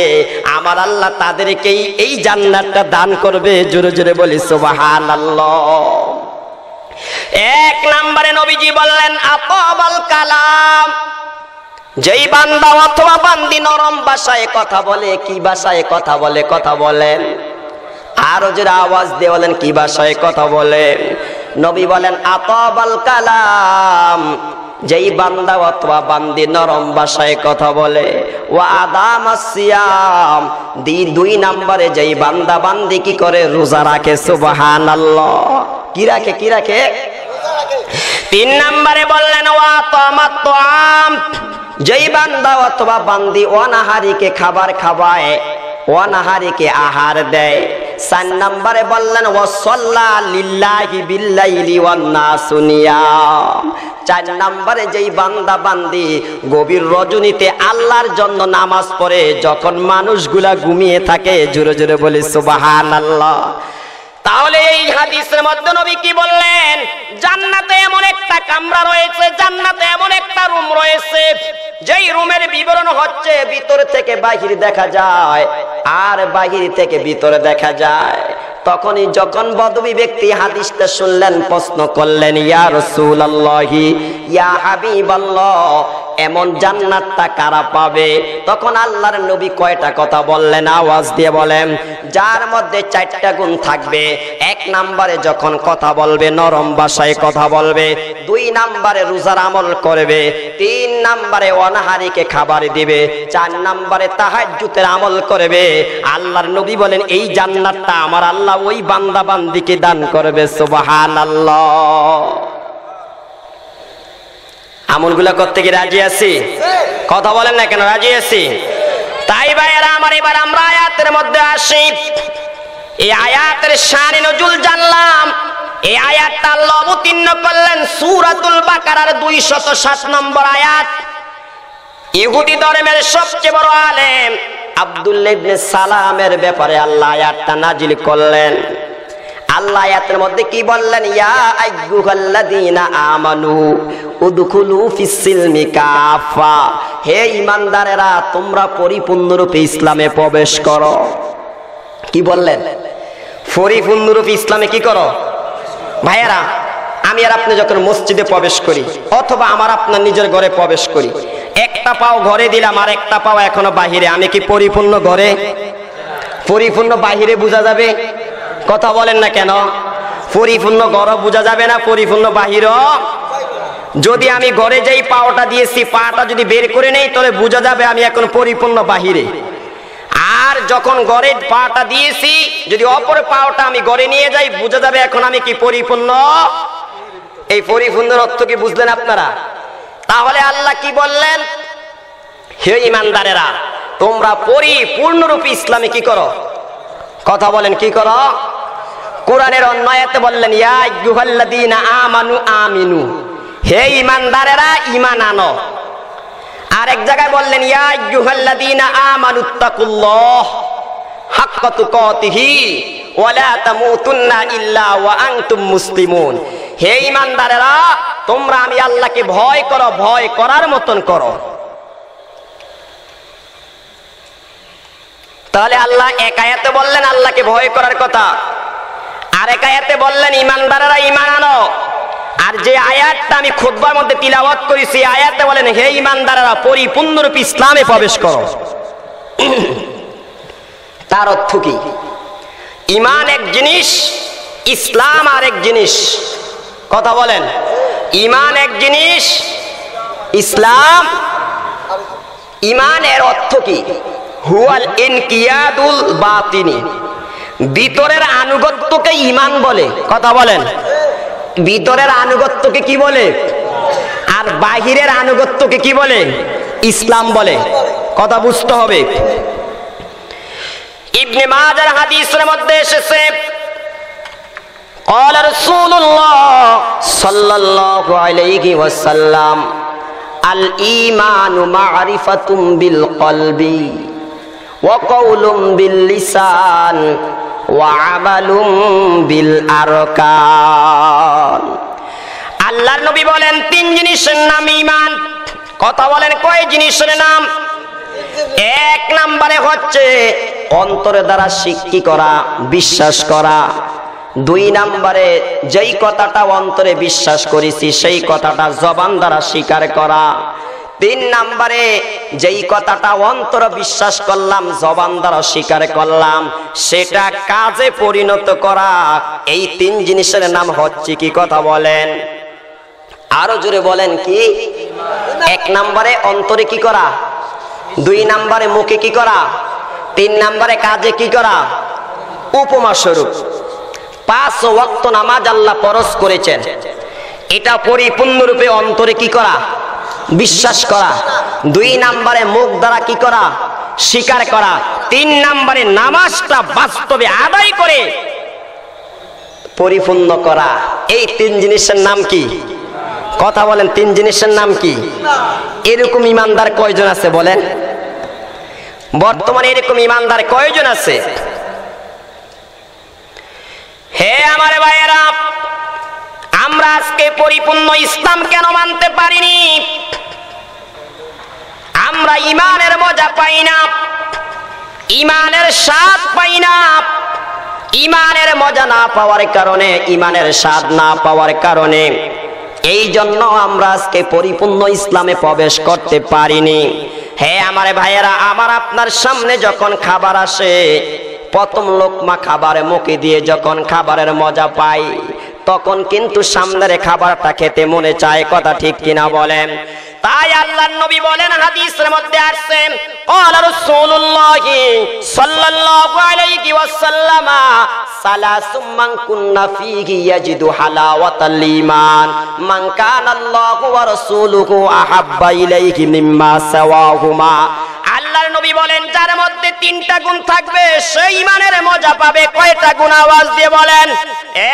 আমার আল্লাহ তাদেরকেই এই জান্নাতটা দান করবে। জোরে জোরে বলি সুবহানাল্লাহ। এক নম্বরে নবীজি বললেন আতাবাল কালাম, যেই বান্দা অথবা বান্দি নরম ভাষায় কথা বলে। কি ভাষায় কথা বলে? কথা বলেন আরো জোরে আওয়াজ দিয়ে বলেন, কি ভাষায় কথা বলেন? নবী বলেন আতাবাল কালাম, যেই বান্দা অথবা বান্দি নরম ভাষায় কথা বলে। ওয়া আদামাস সিয়াম, দুই নম্বরে যেই বান্দা বান্দি কি করে? রোজা রাখে। সুবহানাল্লাহ। কি রাখে? কি রাখে? তিন নম্বরে বললেন ওয়া তামাত তাআম, যেই বান্দা অথবা বান্দি অনাহারীকে খাবার খাওয়ায়, অনাহারীকে আহার দেয়। চার নম্বরে বললেন ওয়াসাল্লা লিল্লাহি বিল্লাইলি ওয়ান নাসু নিয়াম, চার নম্বরে যেই বান্দা বান্দি গভীর রজনীতে আল্লাহর জন্য নামাজ পড়ে, যখন মানুষগুলা ঘুমিয়ে থাকে। জোরে জোরে বলি সুবহানাল্লাহ। তাহলে এই হাদিসের মধ্যে নবী কি বললেন? জান্নাতে এমন একটা কামরা রয়েছে, জান্নাতে এমন একটা রুম রয়েছে, যেই রুমের বিবরণ হচ্ছে ভিতর থেকে বাহির দেখা যায় আর বাহির থেকে ভিতরে দেখা যায়। তখনই যখন বদবী ব্যক্তি হাদিসটা শুনলেন, প্রশ্ন করলেন, ইয়া রাসূলুল্লাহি, ইয়া হাবিবাল্লাহ, এমন জান্নাতটা কারা পাবে? তখন আল্লাহর নবী কয়টা কথা বললেন? আওয়াজ দিয়ে বলেন। যার মধ্যে 4টা গুণ থাকবে। 1 নম্বরে যখন কথা বলবে নরম ভাষায় কথা বলবে, 2 নম্বরে রোজার আমল করবে, 3 নম্বরে অনাহারীকে খাবার দিবে, 4 নম্বরে তাহাজ্জুদের আমল করবে। আল্লাহর নবী বলেন এই জান্নাতটা আমার আল্লাহ ওই বান্দা বান্দিকে দান করবে। সুবহানাল্লাহ। আমলগুলো করতে কি রাজি আছি? কথা বলেন না কেন? রাজি আছি। তাই ভাইয়েরা আমার, এবার আমরা আয়াতের মধ্যে আসি। এই আয়াতের শান নজুল জানলাম। এই আয়াতটা আল্লাহ অবতীর্ণ করলেন সূরাতুল বাকারার 207 নম্বর আয়াত। ইহুদি ধর্মের সবচেয়ে বড় আলেম আব্দুল্লাহ ইবনে সালামের ব্যাপারে আল্লাহ আয়াতটা নাজিল করলেন। আল্লাহ আয়াতের মধ্যে কি বললেন? ইয়া আইয়ুহাল্লাযীনা আমানু উদখুলু ফিস-সিলমি কাফা, হে ঈমানদারেরা তোমরা পরিপূর্ণরূপে ইসলামে প্রবেশ করো। কি বললেন? পরিপূর্ণরূপে ইসলামে কি করো? ভাইয়েরা, আমি আর আপনি যখন মসজিদে প্রবেশ করি অথবা আমার আপনার নিজের ঘরে প্রবেশ করি, একটা পাও ঘরে দিলাম আর একটা পাও এখনো বাহিরে, আমি কি পরিপূর্ণ ঘরে? পরিপূর্ণ বাহিরে বোঝা যাবে? কথা বলেন না কেন? পরিপূর্ণ ঘর বোঝা যাবে না, পরিপূর্ণ বাহিরও? যদি আমি ঘরে যাই, পাওটা দিয়েছি, পাটা যদি বের করে নেই তাহলে বোঝা যাবে আমি এখন পরিপূর্ণ বাহিরে। আর যখন ঘরে পাটা দিয়েছি, যদি অপর পাওটা আমি ঘরে নিয়ে যাই, বোঝা যাবে এখন আমি কি পরিপূর্ণ। এই পরিপূর্ণের অর্থ কি বুঝলেন আপনারা? তাহলে আল্লাহ কি বললেন? হে ঈমানদারেরা তোমরা পরিপূর্ণরূপে ইসলামে কি করো? কথা বলেন, কি করো? কোরআনের অন্য আয়াতে বললেন ইয়া আইয়ুহাল্লাযীনা আমানু আমিনু, হে ঈমানদারেরা ঈমান আনো। আরেক জায়গায় বললেন ইয়া আইয়ুহাল্লাযীনা আমানুত্তাকুল্লাহ হাক্কা তুকাতিহি ওয়া লা তামুতুন্না ইল্লা ওয়া আনতুম মুসলিমুন, হে ঈমানদারেরা তোমরা আমি আল্লাহকে ভয় করো, ভয় করার মতন করো। তাহলে আল্লাহ এক আয়াতে বললেন আল্লাহকে ভয় করার কথা, আরেক আয়াতে বললেন ঈমানদারেরা ঈমান আনো। আর যে আয়াতটা আমি খুতবার মধ্যে তিলাওয়াত করেছি, আয়াতে বলেন হে ঈমানদারেরা পরিপূর্ণরূপে ইসলামে প্রবেশ করো। তার অর্থ কি? ঈমান এক জিনিস, ইসলাম আর এক জিনিস। কথা বলেন, ঈমান এক জিনিস, ইসলাম। ঈমানের অর্থ কি? হুয়াল ইনকিয়াদুল বাতিনি, ভিতরের আনুগত্যকে ঈমান বলে। কথা বলেন, ভিতরের আনুগত্যকে কি বলে? আর বাহিরের আনুগত্যকে কি বলে? ইসলাম বলে। কথা বুঝতে হবে। ইবনে মাজার হাদিসের মধ্যে এসেছে قال رسول الله صلى الله عليه وسلم الإيمان معرفة بالقلب وقول باللسان وعمل بالأركان। আল্লাহর নবী বলেন 3 জিনিসের নাম ঈমান। কথা বলেন কয় জিনিসের নাম? 1 নম্বরে হচ্ছে অন্তরের দ্বারা স্বীকৃতি করা, বিশ্বাস করা। 2 নম্বরে যেই কথাটা অন্তরে বিশ্বাস করেছি সেই কথাটা জবান দ্বারা স্বীকার করা। 3 নম্বরে যেই কথাটা অন্তরে বিশ্বাস করলাম, জবান দ্বারা স্বীকার করলাম, সেটা কাজে পরিণত করা। এই 3 জিনিসের নাম হচ্ছে কি? কথা বলেন, আরো জোরে বলেন কি? 1 নম্বরে অন্তরে কি করা, 2 নম্বরে মুখে কি করা, 3 নম্বরে কাজে কি করা। উপমা স্বরূপ 5 ওয়াক্ত নামাজ আল্লাহ ফরজ করেছেন, এটা পরিপূর্ণরূপে অন্তরে কি করা, বিশ্বাস করা। 2 নম্বরে মুখ দ্বারা কি করা, স্বীকার করা। 3 নম্বরে নামাজটা বাস্তবে আদায় করে পরিপূর্ণ করা। এই 3 জিনিসের নাম কি? কথা বলেন, 3 জিনিসের নাম কি? এরকম ইমানদার কয়জন আছে বলেন? বর্তমানে এরকম ইমানদার কয়জন আছে? হে আমার ভাইয়েরা, আমরা আজকে পরিপূর্ণ ইসলাম কেন মানতে পারিনি? আমরা ঈমানের মজা পাই না, ঈমানের স্বাদ পাই না, ইমানের মজা না পাওয়ার কারণে, ইমানের স্বাদ না পাওয়ার কারণে এই জন্য আমরা আজকে পরিপূর্ণ ইসলামে প্রবেশ করতে পারিনি। হ্যাঁ আমার ভাইয়েরা, আমার আপনার সামনে যখন খাবার আসে, প্রথম লোকমা খাবারে মুখে দিয়ে যখন খাবারের মজা পাই, তখন কিন্তু সামনের খাবারটা খেতে মনে চায়। কথা ঠিক কিনা বলেন? তাই আল্লাহর নবী বলেন, হাদিসের মধ্যে আসছে, ক্বালা রাসূলুল্লাহ সাল্লাল্লাহু আলাইহি ওয়াসাল্লাম, সালাসুম মান কুন্না ফীহি ইয়াজিদু হালাওয়াতাল ঈমান, মান কানা আল্লাহু ওয়া রাসূলুহু আহাব্বা ইলাইহি মিম্মা সাওয়াহুমা। আল্লাহর নবী বলেন, যার মধ্যে তিনটা গুণ থাকবে সে ঈমানের মজা পাবে। কয়টা গুণ? আওয়াজ দিয়ে বলেন।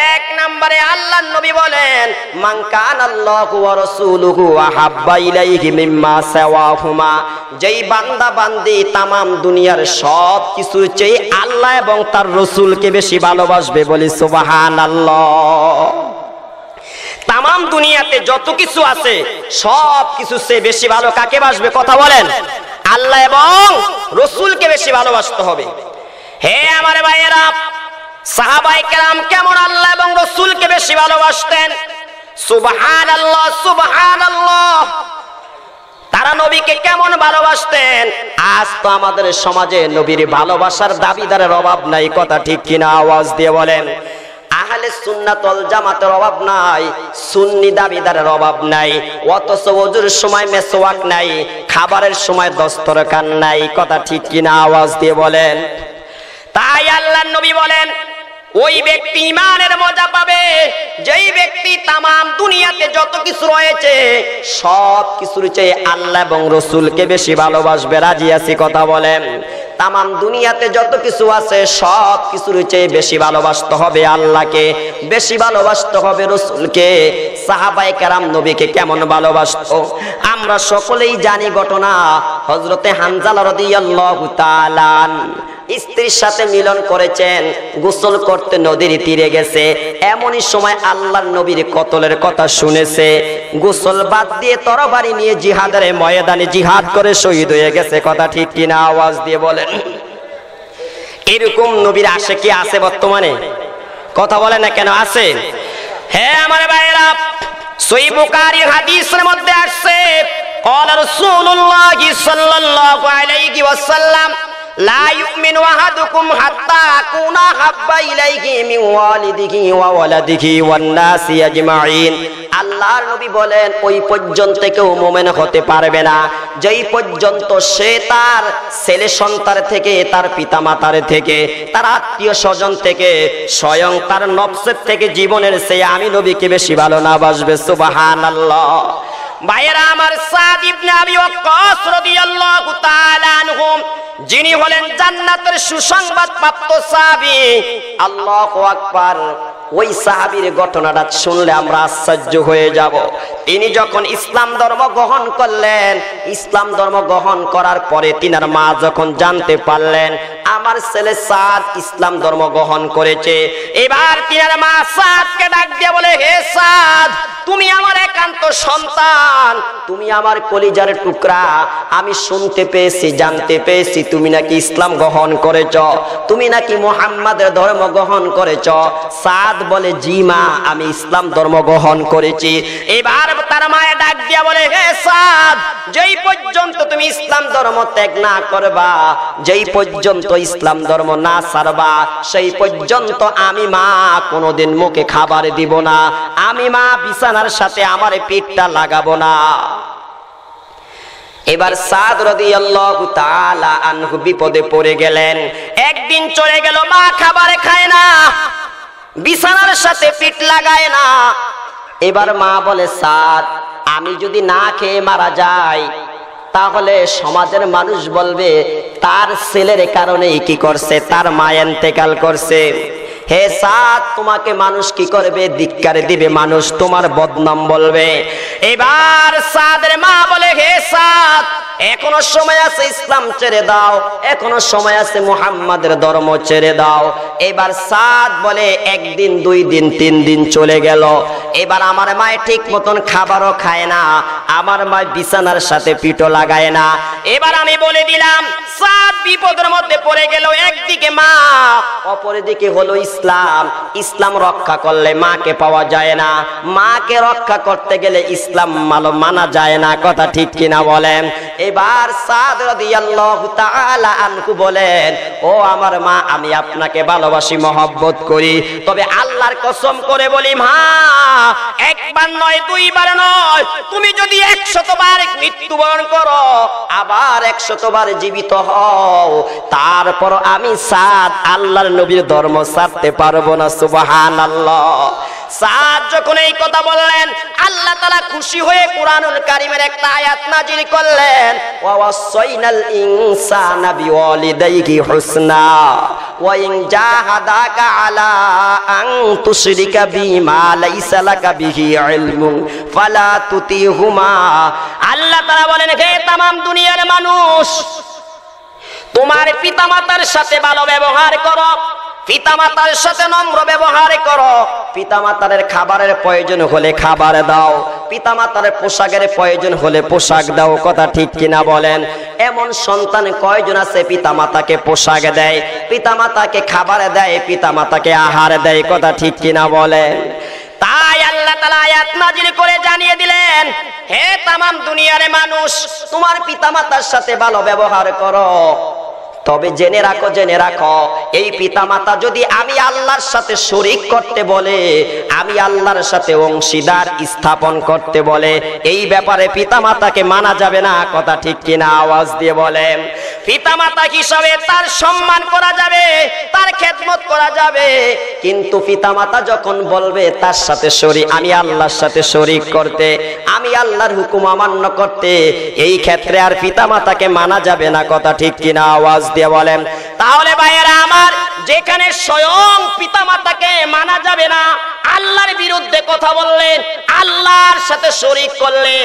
এক নম্বরে আল্লাহর নবী বলেন, মান কানা আল্লাহু ওয়া রাসূলুহু আহাব্বা ইলাইহি মিম্মা সাওয়াহুমা, যেই বান্দা বান্দি তামাম দুনিয়ার সব কিছুর চেয়ে আল্লাহ এবং তার রাসূলকে বেশি ভালোবাসবে। বলি সুবহানাল্লাহ। তামাম দুনিয়াতে যত কিছু আছে সব কিছু চেয়ে বেশি ভালো কাকে বাসবে? কথা বলেন। আল্লাহ এবং রাসূলকে বেশি ভালোবাসতে হবে। হে আমার ভাইয়েরা, সাহাবায়ে কেরাম কেমন আল্লাহ এবং রাসূলকে বেশি ভালোবাসতেন? সুবহানাল্লাহ, সুবহানাল্লাহ। তারা নবীকে কেমন ভালোবাসতেন? আজ তো আমাদের সমাজে নবীর ভালোবাসার দাবিদারের অভাব নাই। কথা ঠিক কিনা? আওয়াজ দিয়ে বলেন। আহলে সুন্নাত ওয়াল জামাতের অভাব নাই, সুন্নি দাবিদারের অভাব নাই, অথচ ওযুর সময় মেসওয়াক নাই, খাবারের সময় দস্তরখান নাই। কথা ঠিক কিনা? আওয়াজ দিয়ে বলেন। তাই আল্লাহর নবী বলেন, ওই ব্যক্তি ঈমানের মজা পাবে যেই ব্যক্তি তামাম দুনিয়াতে যত কিছু রয়েছে সব কিছুর চেয়ে আল্লাহ এবং রাসূলকে বেশি ভালোবাসবে। রাজি আছি? কথা বলেন। তামাম দুনিয়াতে যত কিছু আছে সব কিছুর চেয়ে বেশি ভালোবাসতে হবে আল্লাহকে, বেশি ভালোবাসতে হবে রাসূলকে। সাহাবায়ে কেরাম নবীকে কেমন ভালোবাসতো আমরা সকলেই জানি ঘটনা। হযরতে হানজালা রাদিয়াল্লাহু তাআলা স্ত্রীর সাথে মিলন করেছেন, গোসল করতে নদীর তীরে গেছে। এমনই সময় আল্লাহর নবীর কতলের কথা শুনেছে। গোসল বাদ দিয়ে তরবারি নিয়ে জিহাদের ময়দানে জিহাদ করে শহীদ হয়ে গেছে। কথা ঠিক কিনা? আওয়াজ দিয়ে বলেন। এরকম নবীর আশিকি আছে বর্তমানে? কথা বলে না কেন? আছে। হ্যাঁ আমার ভাইয়েরা, সহিহ বুখারীর হাদিসের মধ্যে আসছে, ক্বালা রাসূলুল্লাহ সাল্লাল্লাহু আলাইহি ওয়াসাল্লাম, লা ইউমিনু আহাদুকুম হাত্তা আকুনা হাব্বা ইলাইহি মিন ওয়ালিদিহি ওয়া ওয়ালাদিহি ওয়ান নাসি আজমাইন। আল্লাহর নবী বলেন, ওই পর্যন্ত কেউ মুমিন হতে পারবে না যেই পর্যন্ত সে তার ছেলে সন্তান থেকে, তার পিতামাতার থেকে, তার আত্মীয় স্বজন থেকে, স্বয়ং তার নফসের থেকে, জীবনের চেয়ে আমি নবীকে বেশি ভালো না বাসবে। সুবহানাল্লাহ। ভাইয়েরা আমার, সাদ ইবনে আবি ওয়াক্কাস রাদিয়াল্লাহু তাআলা আনহু, যিনি হলেন জান্নাতের সুসংবাদ প্রাপ্ত সাহাবী। আল্লাহু আকবার। ওই সাহাবীর ঘটনাটা শুনলে আমরা আশ্চর্য হয়ে যাব। তিনি যখন ইসলাম ধর্ম গ্রহণ করলেন, ইসলাম ধর্ম গ্রহণ করার পরে তিনার মা যখন জানতে পারলেন আমার ছেলে সাদ ইসলাম ধর্ম গ্রহণ করেছে, এবার তিনার মা সাদকে ডাক দিয়ে বলে, হে সাদ, তুমি আমার একান্ত সন্তান, তুমি আমার কলিজার টুকরা। আমি শুনতে পেয়েছি, জানতে পেয়েছি তুমি নাকি ইসলাম গ্রহণ করেছ, তুমি নাকি মুহাম্মাদের ধর্ম গ্রহণ করেছ। সাদ বলে, জি মা, আমি ইসলাম ধর্ম গ্রহণ করেছি। এবার তার মায়ের ডাক দিয়া বলে, হে সাদ, যেই পর্যন্ত তুমি ইসলাম ধর্ম ত্যাগ না করবা, যেই পর্যন্ত ইসলাম ধর্ম না ছাড়বা, সেই পর্যন্ত আমি মা কোনোদিন মুখে খাবার দিব না, আমি মা বিছানার সাথে আমার পিঠটা লাগাবো না। এবার সাদ রাদিয়াল্লাহু তাআলা আনহু বিপদে পড়ে গেলেন। একদিন চলে গেল, মা খাবার খায় না, বিছানার সাথে পিঠ লাগায় না। এবার মা বলে, সাদ, আমি যদি না খেয়ে মারা যাই তাহলে সমাজের মানুষ বলবে তার ছেলের কারণে কি করছে, তার মা ইন্তেকাল করছে। হে সাদ, তোমাকে মানুষ কি করবে? ধিক্কার দিবে, মানুষ তোমার বদনাম বলবে। এবার সাদের মা বলে, হে সাদ, এখনো সময় আছে, ইসলাম ছেড়ে দাও, এখনো সময় আছে, মুহাম্মাদের ধর্ম ছেড়ে দাও। এবার সাদ বলে একদিন, 2 দিন, 3 দিন চলে গেল। এবার আমার মা ঠিক মতন খাবারও খায় না, আমার মা বিছানার সাথে পিঠো লাগায় না। এবার আমি বলে দিলাম সাদ বিপদের মধ্যে পড়ে গেল। একদিকে মা, অপরদিকে হলো ইসলাম। ইসলাম রক্ষা করলে মাকে পাওয়া যায় না, মাকে রক্ষা করতে গেলে ইসলাম মানা যায় না। কথা ঠিক কিনা বলেন? এবার সাদ রাদিয়াল্লাহু তাআলা আনহু বলেন, ও আমার মা, আমি আপনাকে ভালোবাসি, মহব্বত করি, তবে আল্লাহর কসম করে বলি মা, একবার নয়, 2 বার নয়, তুমি যদি 100 বার মৃত্যুবরণ করো, আবার 100 বার জীবিত হও, তারপর আমি সাদ আল্লাহর নবীর ধর্ম ছাড়তে পারবো না। সুবহানাল্লাহ। সাদ যখন এই কথা বললেন, আল্লাহ তাআলা খুশি হয়ে কুরআনুল কারীমের একটা আয়াত নাযিল করলেন, ওয়া ওয়াসাইনাল ইনসানা বিওয়ালিদাইহি হুসনা ওয়া ইন জাহাদাকা আলা আন তুশরিকা বিমা লাইসা লাকা বিহি ইলমুন ফালা তুতিহুমা। আল্লাহ তাআলা বলেন, হে तमाम দুনিয়ার মানুষ, তোমার পিতামাতার সাথে ভালো ব্যবহার করো, পিতামাতার সাথে নম্র ব্যবহার করো, পিতামাতার খাবারের প্রয়োজন হলে খাবার দাও, পিতামাতার পোশাকের প্রয়োজন হলে পোশাক দাও। কথা ঠিক কিনা বলেন? এমন সন্তান কয়জন আছে পিতামাতাকে পোশাক দেয়, পিতামাতাকে খাবার দেয়, পিতামাতাকে আহার দেয়? কথা ঠিক কিনা বলেন? তাই আল্লাহ তাআলা আয়াত নাযিল করে জানিয়ে দিলেন, হে तमाम দুনিয়ার মানুষ, তোমার পিতামাতার সাথে ভালো ব্যবহার করো, তবে জেনে রাখো, এই পিতামাতা যদি আমি আল্লাহর সাথে শরীক করতে বলে, আমি আল্লাহর সাথে অংশীদার স্থাপন করতে বলে, এই ব্যাপারে পিতামাতাকে মানা যাবে না। কথা ঠিক কিনা? আওয়াজ দিয়ে বলেন। পিতামাতা হিসাবে তার সম্মান করা যাবে, তার খেদমত করা যাবে, কিন্তু পিতামাতা যখন বলবে তার সাথে আমি আল্লাহর সাথে শরীক করতে, আমি আল্লাহর হুকুম অমান্য করতে, এই ক্ষেত্রে আর পিতামাতাকে মানা যাবে না। কথা ঠিক কিনা? আওয়াজ দিয়ে বলেন। তাহলে ভাইয়েরা আমার, যেখানে স্বয়ং পিতামাতাকে মানা যাবে না, আল্লাহর বিরুদ্ধে কথা বললেন, আল্লাহর সাথে শরীক করলে,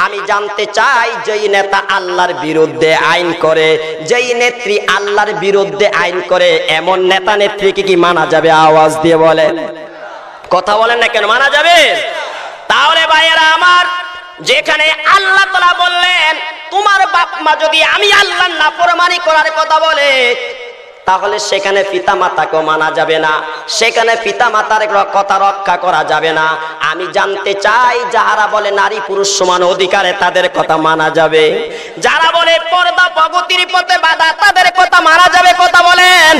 আমি জানতে চাই যেই নেতা আল্লাহর বিরুদ্ধে আইন করে, যেই নেত্রী আল্লাহর বিরুদ্ধে আইন করে, এমন নেতা নেত্রীকে কি মানা যাবে? আওয়াজ দিয়ে বলেন। কথা বলেন না কেন? মানা যাবে? তাহলে ভাইয়েরা আমার, যেখানে আল্লাহ তাআলা বললেন তোমার বাপ মা যদি আমি আল্লাহর নাফরমানি করার কথা বলে, তাহলে সেখানে পিতামাতাকেও মানা যাবে না, সেখানে পিতামাতার কথা রক্ষা করা যাবে না। আমি জানতে চাই, যারা বলে নারী পুরুষ সমান অধিকারে, তাদের কথা মানা যাবে? যারা বলে পর্দা প্রগতির পথে বাধা, তাদের কথা মানা যাবে? কথা বলেন।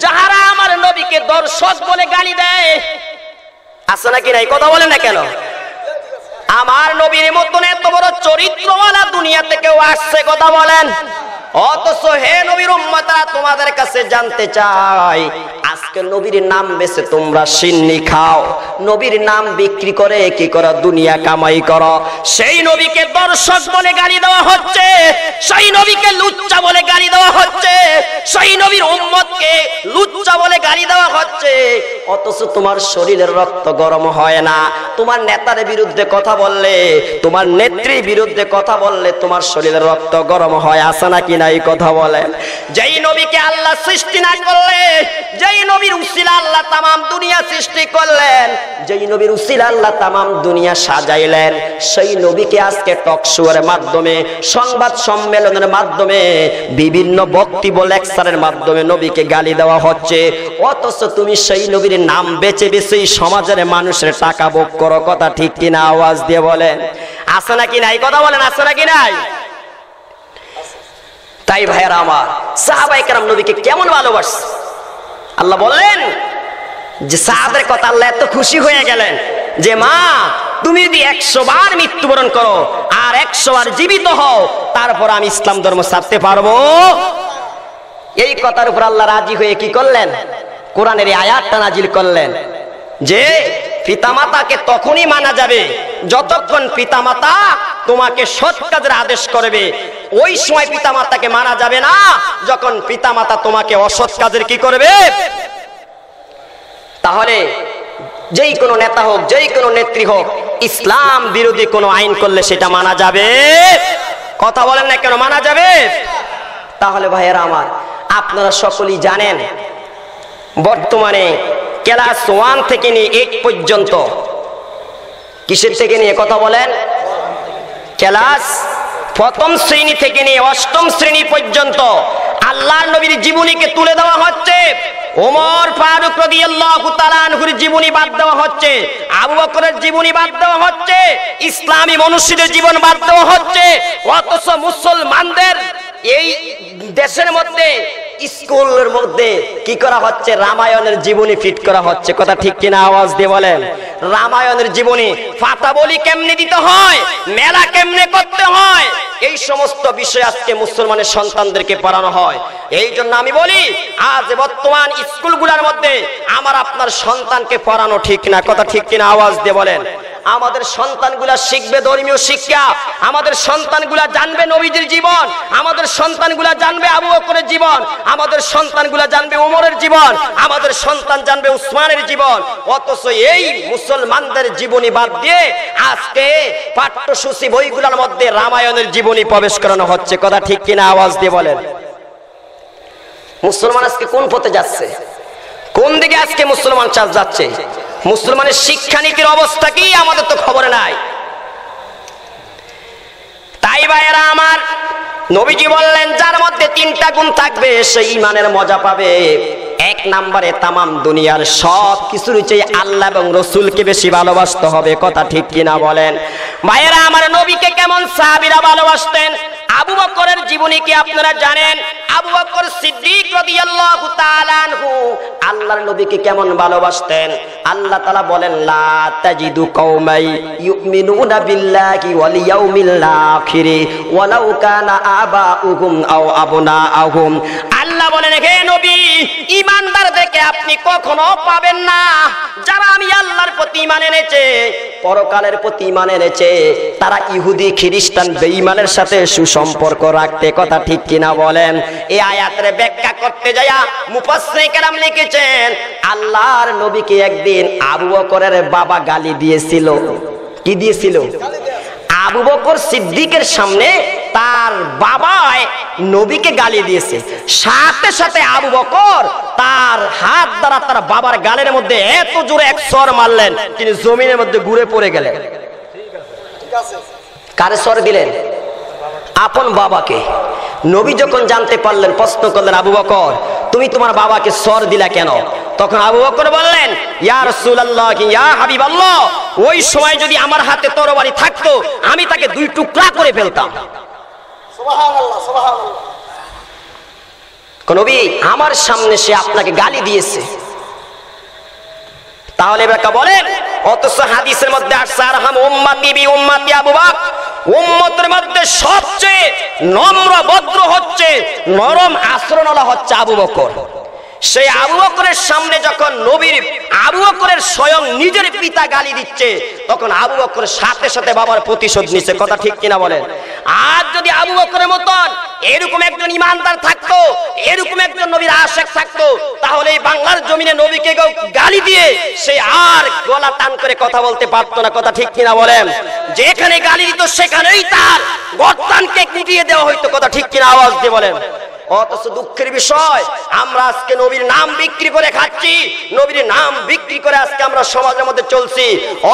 যারা আমার নবীকে দর্শক বলে গালি দেয়, আছে নাকি নাই? কথা বলেন না কেন? আমার নবীর মতন এত বড় চরিত্রওয়ালা দুনিয়া থেকেও আসছে। কথা বলেন। অথচ হে নবীর উম্মতরা, তোমাদের কাছে জানতে চাই, আজকে নবীর নাম বেচে তোমরা সিন্নি খাও, নবীর নাম বিক্রি করে কি করো? দুনিয়া কামাই করো। সেই নবীকে দর্শক বলে গালি দেওয়া হচ্ছে, সেই নবীকে লুচ্চা বলে গালি দেওয়া হচ্ছে, সেই নবীর উম্মতকে লুচ্চা বলে গালি দেওয়া হচ্ছে। অথচ তোমার শরীরের রক্ত গরম হয় না। তোমার নেতার বিরুদ্ধে কথা বললে, তোমার নেত্রীর বিরুদ্ধে কথা বললে তোমার শরীরের রক্ত গরম হয়। আসে নাকি নাই? কথা বলেন। যেই নবীকে আল্লাহ সৃষ্টি না করলে, যেই নবীর উসিলা আল্লাহ তামাম দুনিয়া সৃষ্টি করলেন, যেই নবীর উসিলা আল্লাহ তামাম দুনিয়া সাজাইলেন, সেই নবীকে আজকে টক শোয়ের মাধ্যমে, সংবাদ সম্মেলনের মাধ্যমে, বিভিন্ন বক্তব্য লেকচারের মাধ্যমে নবীকে গালি দেওয়া হচ্ছে। অথচ তুমি সেই নবীর নাম বেচে বেচে সমাজের মানুষের টাকা ভোগ করো। কথা ঠিক কিনা? আওয়াজ দিয়ে বলেন। আছে নাকি নাই? কথা বলেন। আছে নাকি নাই? তাই ভাইয়েরা আমার, সাহাবায়ে কেরাম নবীকে কেমন ভালোবাসছে। আল্লাহ বললেন যে সাহাবের কথা আল্লাহ এত খুশি হয়ে গেলেন যে মা, তুমি যদি 100 বার মৃত্যুবরণ করো আর 100 বার জীবিত হও, তারপর আমি ইসলাম ধর্ম ছাড়তে পারবো। এই কথার উপর আল্লাহ রাজি হয়ে কি করলেন? কোরআনের এই আয়াতটা নাজিল করলেন যে পিতামাতাকে তখনই মানা যাবে যতক্ষণ পিতামাতা তোমাকে সৎ কাজের আদেশ করবে। ওই সময় পিতামাতাকে মানা যাবে না যখন পিতামাতা তোমাকে অসৎ কাজের কি করবে। তাহলে যেই কোনো নেতা হোক, যেই কোনো নেত্রী হোক, ইসলাম বিরোধী কোনো আইন করলে সেটা মানা যাবে? কথা বলেন না কেন, মানা যাবে? তাহলে ভাইয়েরা আমার, আপনারা সকলেই জানেন বর্তমানে ক্লাস 1 থেকে নিয়ে 8 পর্যন্ত, কিসের থেকে নিয়ে কথা বলেন? ক্লাস প্রথম শ্রেণী থেকে নিয়ে 8ম শ্রেণী পর্যন্ত আল্লাহর নবীর জীবনীকে তুলে দেওয়া হচ্ছে। ওমর ফারুক রাদিয়াল্লাহু তাআলা আনহুর জীবনী বাদ দেওয়া হচ্ছে, আবু বকরের জীবনী বাদ দেওয়া হচ্ছে, ইসলামী মনীষীদের জীবন বাদ দেওয়া হচ্ছে। অথচ মুসলমানদের এই দেশের মধ্যে স্কুলের মধ্যে কি করা হচ্ছে? রামায়ণের জীবনী ফিট করা হচ্ছে। কথা ঠিক কিনা আওয়াজ দিয়ে বলেন। রামায়ণের জীবনী, ফাতা বলি কেমনে দিতে হয়, মেলা কেমনে করতে হয়, এই সমস্ত বিষয় আজকে মুসলমানের সন্তানদেরকে পড়ানো হয়। এই জন্য আমি বলি, আজ বর্তমান স্কুলগুলোর মধ্যে আমার আপনার সন্তানকে পড়ানো ঠিক না। কথা ঠিক কিনা আওয়াজ দিয়ে বলেন। আমাদের সন্তানগুলা শিখবে ধর্মীয় শিক্ষা, আমাদের সন্তানগুলা জানবে নবীজির জীবন, আমাদের সন্তানগুলা জানবে আবু বকরের জীবন, আমাদের সন্তানগুলা জানবে ওমরের জীবন, আমাদের সন্তান জানবে উসমানের জীবন। অথচ এই মুসলমানদের জীবনী বাদ দিয়ে আজকে পাঠ্যসূচি বইগুলোর মধ্যে রামায়ণের জীবনী প্রবেশ করানো হচ্ছে। কথা ঠিক কিনা আওয়াজ দিয়ে বলেন। মুসলমান আজকে কোন পথে যাচ্ছে? কোন দিকে আজকে মুসলমান যাচ্ছে? মুসলমানের শিক্ষানীতির অবস্থা কি আমাদের তো খবর নাই। তাই ভাইয়েরা আমার, নবীজি বললেন যার মধ্যে 3টা গুণ থাকবে সে ঈমানের মজা পাবে। 1 নম্বরে তামাম দুনিয়ার সব কিছুর চেয়ে আল্লাহ এবং রাসূলকে বেশি ভালোবাসতে হবে। কথা ঠিক কিনা বলেন। ভাইয়েরা আমার, নবীকে কেমন সাহাবীরা ভালোবাসতেন? আবু বকরের জীবনী কি আপনারা জানেন? আবু বকর সিদ্দিক রাদিয়াল্লাহু তাআলা আনহু আল্লাহর নবীকে কেমন ভালোবাসতেন? আল্লাহ তাআলা বলেন, লা তাজিদু কওমাই ইউমিনুনা বিল্লাহি ওয়াল ইয়াউমিল আখির ওয়ালাউ কানা আবাউহুম আও আবনাআহুম। আল্লাহ বলেন, হে নবী, ঈমানদারদেরকে আপনি কখনো পাবেন না যারা আমি আল্লাহর প্রতি ঈমান এনেছে, পরকালের প্রতি ঈমান এনেছে, তারা ইহুদি খ্রিস্টান বেঈমানের সাথে সুসম্পর্ক রাখতে। কথা ঠিক কিনা বলেন। এই আয়াতের ব্যাখ্যা করতে যায়া মুফাসসির কেরাম লিখেছেন, আল্লাহর নবীকে একদিন আবু বকরের বাবা গালি দিয়েছিল। কি দিয়েছিল? আবু বকর সিদ্দিকের সামনে তার বাবায় নবীকে গালি দিয়েছে। সাথে সাথে আবু বকর তার হাত দ্বারা তার বাবার গালের মধ্যে এত জোরে এক সর মারলেন, তিনি জমিনের মধ্যে ঘুরে পড়ে গেলেন। কারে সর দিলেন? আপন বাবাকে। নবী যখন জানতে পারলেন, প্রশ্ন করলেন, আবু বকর, তুমি তোমার বাবাকে সর দিলা কেন? তখন আবু বকর বললেন, ইয়া রাসূলুল্লাহ, ইয়া হাবিবাল্লাহ, ওই সময় যদি আমার হাতে তরবারি থাকতো আমি তাকে 2 টুকরা করে ফেলতাম। সুবহানাল্লাহ, সুবহানাল্লাহ। নবী, আমার সামনে সে আপনাকে গালি দিয়েছে, তাহলে ব্যাখ্যা বলেন। অথচ হাদিসের মধ্যে আসছে, আরহাম উম্মতি বি উম্মতি আবু বকর, উম্মতের মধ্যে সবচেয়ে নম্র ভদ্র হচ্ছে, নরম আচরণওয়ালা হচ্ছে আবু বকর। সেই আবু বকরের সামনে যখন নবীর আবু বকরের স্বয়ং নিজের পিতা গালি দিচ্ছে, তখন আবু বকর সাথে সাথে বাবার প্রতিশোধ নিচ্ছে। কথা ঠিক কিনা বলেন। আজ যদি আবু বকরের মতন এরকম একজন ইমানদার থাকতো, এরকম একজন নবীর আশিক থাকতো, তাহলে এই বাংলার জমিনে নবীকে গালি দিয়ে সে আর গলা টান করে কথা বলতে পারতো না। কথা ঠিক কিনা বলেন। যেখানে গালি দিত সেখানেই তার গর্দানকে কুটিয়ে দেওয়া হইতো। কথা ঠিক কিনা আওয়াজ দিয়ে বলেন। অথচ দুঃখের বিষয়, আমরা আজকে নবীর নাম বিক্রি করে খাচ্ছি, নবীর নাম বিক্রি করে আজকে আমরা সমাজের মধ্যে চলছি।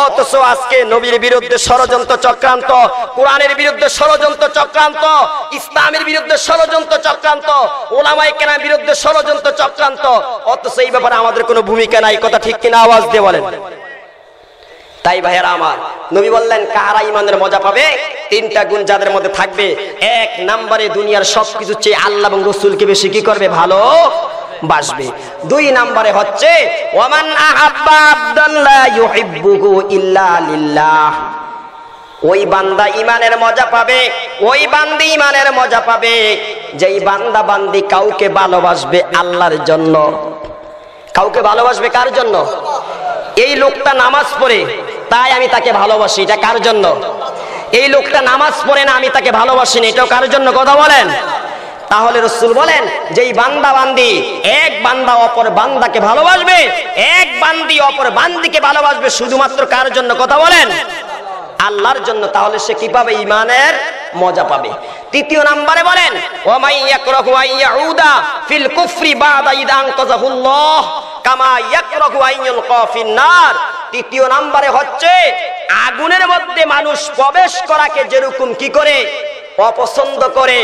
অথচ আজকে নবীর বিরুদ্ধে ষড়যন্ত্র চক্রান্ত, কোরআনের বিরুদ্ধে ষড়যন্ত্র চক্রান্ত, ইসলামের বিরুদ্ধে ষড়যন্ত্র চক্রান্ত, ওলামায়ে কেরামের বিরুদ্ধে ষড়যন্ত্র চক্রান্ত, অথচ এই ব্যাপারে আমাদের কোনো ভূমিকা নাই। কথা ঠিক কিনা আওয়াজ দিয়ে বলেন। তাই ভাইয়েরা আমার, নবী বললেন কারা ঈমানের মজা পাবে? 3টা গুণ যাদের মধ্যে থাকবে। 1 নম্বরে দুনিয়ার সবকিছু চেয়ে আল্লাহ এবং রাসূলকে বেশি কি করবে? ভালোবাসবে। 2 নম্বরে হচ্ছে ওয়ামান আহাব্বা আবদান লা ইউহিব্বুহু ইল্লা লিল্লাহ। ওই বান্দা ঈমানের মজা পাবে, ওই বান্দি ঈমানের মজা পাবে যেই বান্দা বান্দি কাউকে ভালোবাসবে আল্লাহর জন্য। কাউকে ভালোবাসবে কার জন্য? এই লোকটা নামাজ পড়ে তাই আমি তাকে ভালোবাসি, এটা কার জন্য? এই লোকটা নামাজ পড়ে না, আমি তাকে ভালোবাসি না, এটাও কার জন্য? কথা বলেন। তাহলে রাসূল বলেন যেই বান্দা বান্দি এক বান্দা অপর বান্দাকে ভালোবাসবে, এক বান্দি অপর বান্দিকে ভালোবাসবে, শুধুমাত্র কার জন্য? কথা বলেন, আল্লাহর জন্য। তাহলে সে কি পাবে? ঈমানের মজা পাবে। তৃতীয় নম্বরে বলেন ওয়া মাই ইয়াকরাহু আইয়াউদা ফিল কুফরি বাদা ইযা আনকাযাহুল্লাহ কামা ইয়াকরাহু আইয়ুলকা ফিন নার। তৃতীয় নম্বরে হচ্ছে আগুনের মধ্যে মানুষ প্রবেশ করাকে যেরকম কি করে অপছন্দ করে,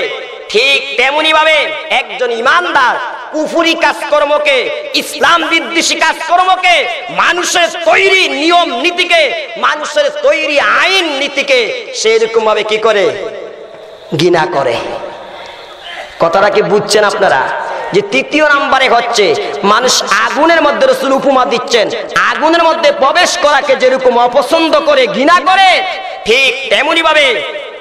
ঠিক তেমনি ভাবে একজন ঈমানদার কুফরি কাজকর্মকে, ইসলাম বিদ্বেষী কাজকর্মকে, মানুষের তৈরি নিয়ম নীতিকে, মানুষের তৈরি আইন নীতিকে সেরকম ভাবে কি করে ঘৃণা করে। কথাটা কি বুঝছেন আপনারা? যে তৃতীয় নম্বরে হচ্ছে মানুষ আগুনের মধ্যে, রাসূল উপমা দিচ্ছেন, আগুনের মধ্যে প্রবেশ করাকে যেরকম অপছন্দ করে, ঘৃণা করে, ঠিক তেমনি ভাবে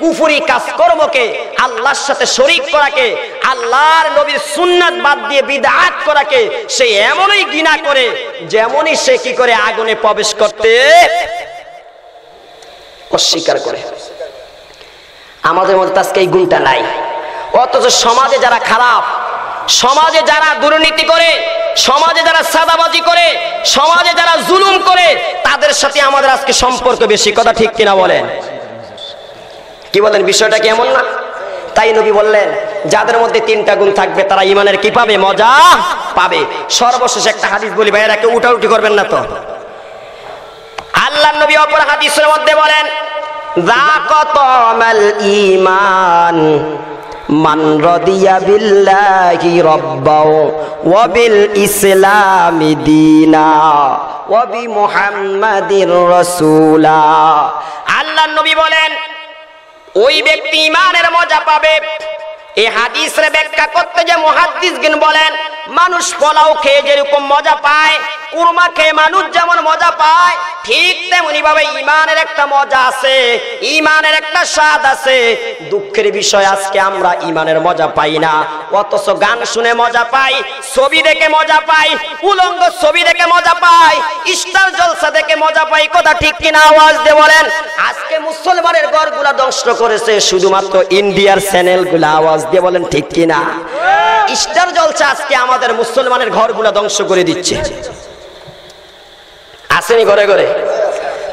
কুফরি কাজকর্মকে, আল্লাহর সাথে শরীক করাকে, আল্লাহর নবীর সুন্নাত বাদ দিয়ে বিদআত করাকে সে এমনই ঘৃণা করে যেমনই সে কি করে আগুনে প্রবেশ করতে অস্বীকার করে। আমাদের মধ্যে আজকে এই গুণটা নাই। অথচ সমাজে যারা খারাপ, সমাজে যারা দুর্নীতি করে, সমাজে যারা সাদাবাজি করে, সমাজে যারা জুলুম করে, তাদের সাথে আমাদের আজকে সম্পর্ক বেশি। কথা ঠিক কিনা বলেন? কি বলেন? বিষয়টা কি এমন না? তাই নবী বললেন যাদের মধ্যে তিনটা গুণ থাকবে তারা ঈমানের কি পাবে? মজা পাবে। সর্বশেষ একটা হাদিস বলি, ভাইয়েরা কেউ উঠাউঠি করবেন না তো। আল্লাহর নবী অপর হাদিসের মধ্যে বলেন যাকাতামাল ঈমান মান রাদিয়া বিল্লাহি রাব্বাও ওয়া বিল ইসলামি দীনা ওয়া বি মুহাম্মাদির রাসূলা। আল্লাহর নবী বলেন ওই ব্যক্তি ঈমানের মজা পাবে। এই হাদিসের ব্যাখ্যা করতে যে মুহাদ্দিসগণ বলেন মানুষ পোলাও খেয়ে যেরকম মজা পায়, কুরমা খেয়ে মানুষ যেমন মজা পায়, ঠিক তেমনি ভাবে ঈমানের একটা মজা আছে, ঈমানের একটা স্বাদ আছে। দুঃখের বিষয় আজকে আমরা ঈমানের মজা পাই না, অথচ গান শুনে মজা পাই, ছবি দেখে মজা পাই, উলঙ্গ ছবি দেখে মজা পাই, স্টার জলসা দেখে মজা পাই। কথা ঠিক কিনা আওয়াজ দিয়ে বলেন? আজকে মুসলমানের ঘরগুলা ধ্বংস করেছে শুধুমাত্র ইন্ডিয়ার চ্যানেলগুলা। আওয়াজ দিয়ে বলেন ঠিক কিনা? স্টার জলসা আজকে আমাদের মুসলমানের ঘরগুলা ধ্বংস করে দিচ্ছে। আসেনি ঘরে ঘরে?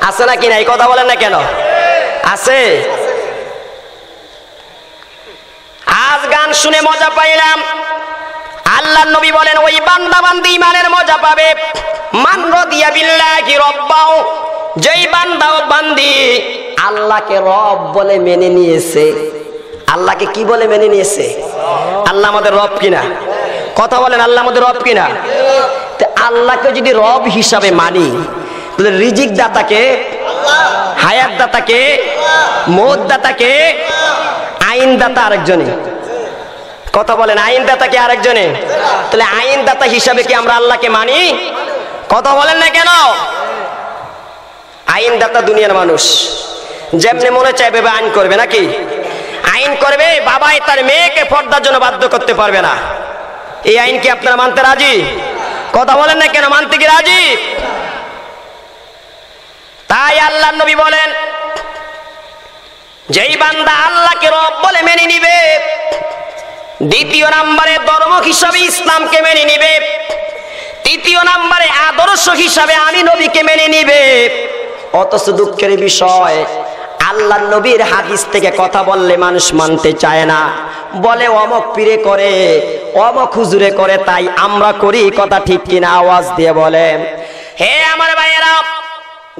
আছে নাকি না? এই কথা বলেন না কেন? আছে। আজ গান শুনে মজা পাইলাম, আল্লাহর নবী বলেন ওই বান্দা বান্দি ঈমানের মজা পাবে মান রাদিয়া বিল্লাহি রাব্বাও, যেই বান্দা ও বান্দি আল্লাহকে রব বলে মেনে নিয়েছে। আল্লাহকে কি বলে মেনে নিয়েছে? আল্লাহ আমাদের রব কিনা? কথা বলেন, আল্লাহ আমাদের রব কিনা? আল্লাহকে যদি রব হিসাবে মানি তাহলে রিজিক দাতাকে, হায়াত দাতাকে, মৌত দাতাকে, আইন দাতা আরেকজনে। কথা বলেন, আইন দাতাকে আরেকজনে। তাহলে আইন দাতা হিসাবে কি আমরা আল্লাহকে মানি? কথা বলেন না কেন? আইন দাতা দুনিয়ার মানুষ, যেমনি মনে চাইবে আইন করবে নাকি? আইন করবে, বাবাই তার মেয়েকে পর্দার জন্য বাধ্য করতে পারবে না। এই আইন কি আপনারা মানতে রাজি? কথা বলেন না কেন? মানতে কি রাজি? তাই আল্লাহর নবী বলেন যেই বান্দা আল্লাহকে রব বলে মেনে নিবে, দ্বিতীয় নম্বরে ধর্ম হিসাবে ইসলামকে মেনে নিবে, তৃতীয় নম্বরে আদর্শ হিসাবে আমি নবীকে মেনে নিবে। অথচ দুঃখের বিষয় আল্লাহর নবীর হাদিস থেকে কথা বললে মানুষ মানতে চায় না, বলে অমক পীরে করে, অমক হুজুরে করে, তাই আমরা করি। কথা ঠিক কিনা? আওয়াজ দিয়ে বলেন। হে আমার ভাইয়েরা,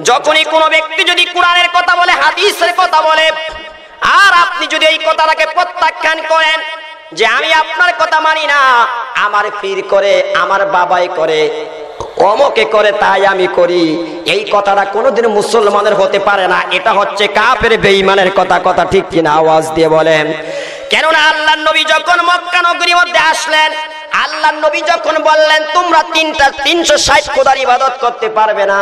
যখনই কোনো ব্যক্তি যদি কোরআনের কথা বলে, হাদিসের কথা বলে, আর আপনি যদি এই কথাটাকে প্রত্যাখ্যান করেন যে আমি আপনার কথা মানি না, আমার পীর করে, আমার বাবাই করে, অমকে করে, তাই আমি করি, এই কথাটা কোনোদিন মুসলমানের হতে পারে না। এটা হচ্ছে কাফের, বেঈমানের কথা। কথা ঠিক কিনা? আওয়াজ দিয়ে বলেন। কেননা আল্লাহর নবী যখন মক্কা নগরীর মধ্যে আসলেন, আল্লাহর নবী যখন বললেন তোমরা 360 খোদার ইবাদত করতে পারবে না,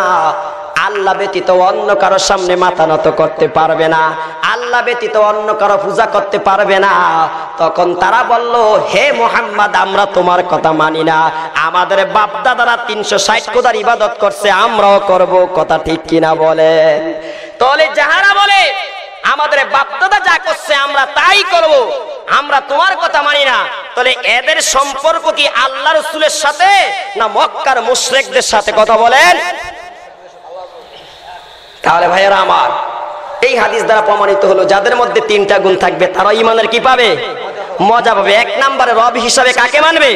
আল্লাহ ব্যতীত অন্য কারো সামনে মাথা নত করতে পারবে না, আল্লাহ ব্যতীত অন্য কারো পূজা করতে পারবে না, তখন তারা বলল হে মুহাম্মদ আমরা তোমার কথা মানি না, আমাদের বাপ দাদারা 360 খোদার ইবাদত করছে, আমরাও করব। কথা ঠিক কিনা বলেন? তাহলে যাহারা বলে আমাদের বাপ দাদা যা করছে আমরা তাই করব, আমরা তোমার কথা মানি না, তাহলে এদের সম্পর্ক কি আল্লাহ রাসূলের সাথে না মক্কার মুশরিকদের সাথে? কথা বলেন। তাহলে ভাইয়েরা আমার, এই হাদিস দ্বারা প্রমাণিত হলো যাদের মধ্যে তিনটা গুণ থাকবে তারা ঈমানের কি পাবে? মজা পাবে। এক নম্বরে রব হিসাবে কাকে মানবে?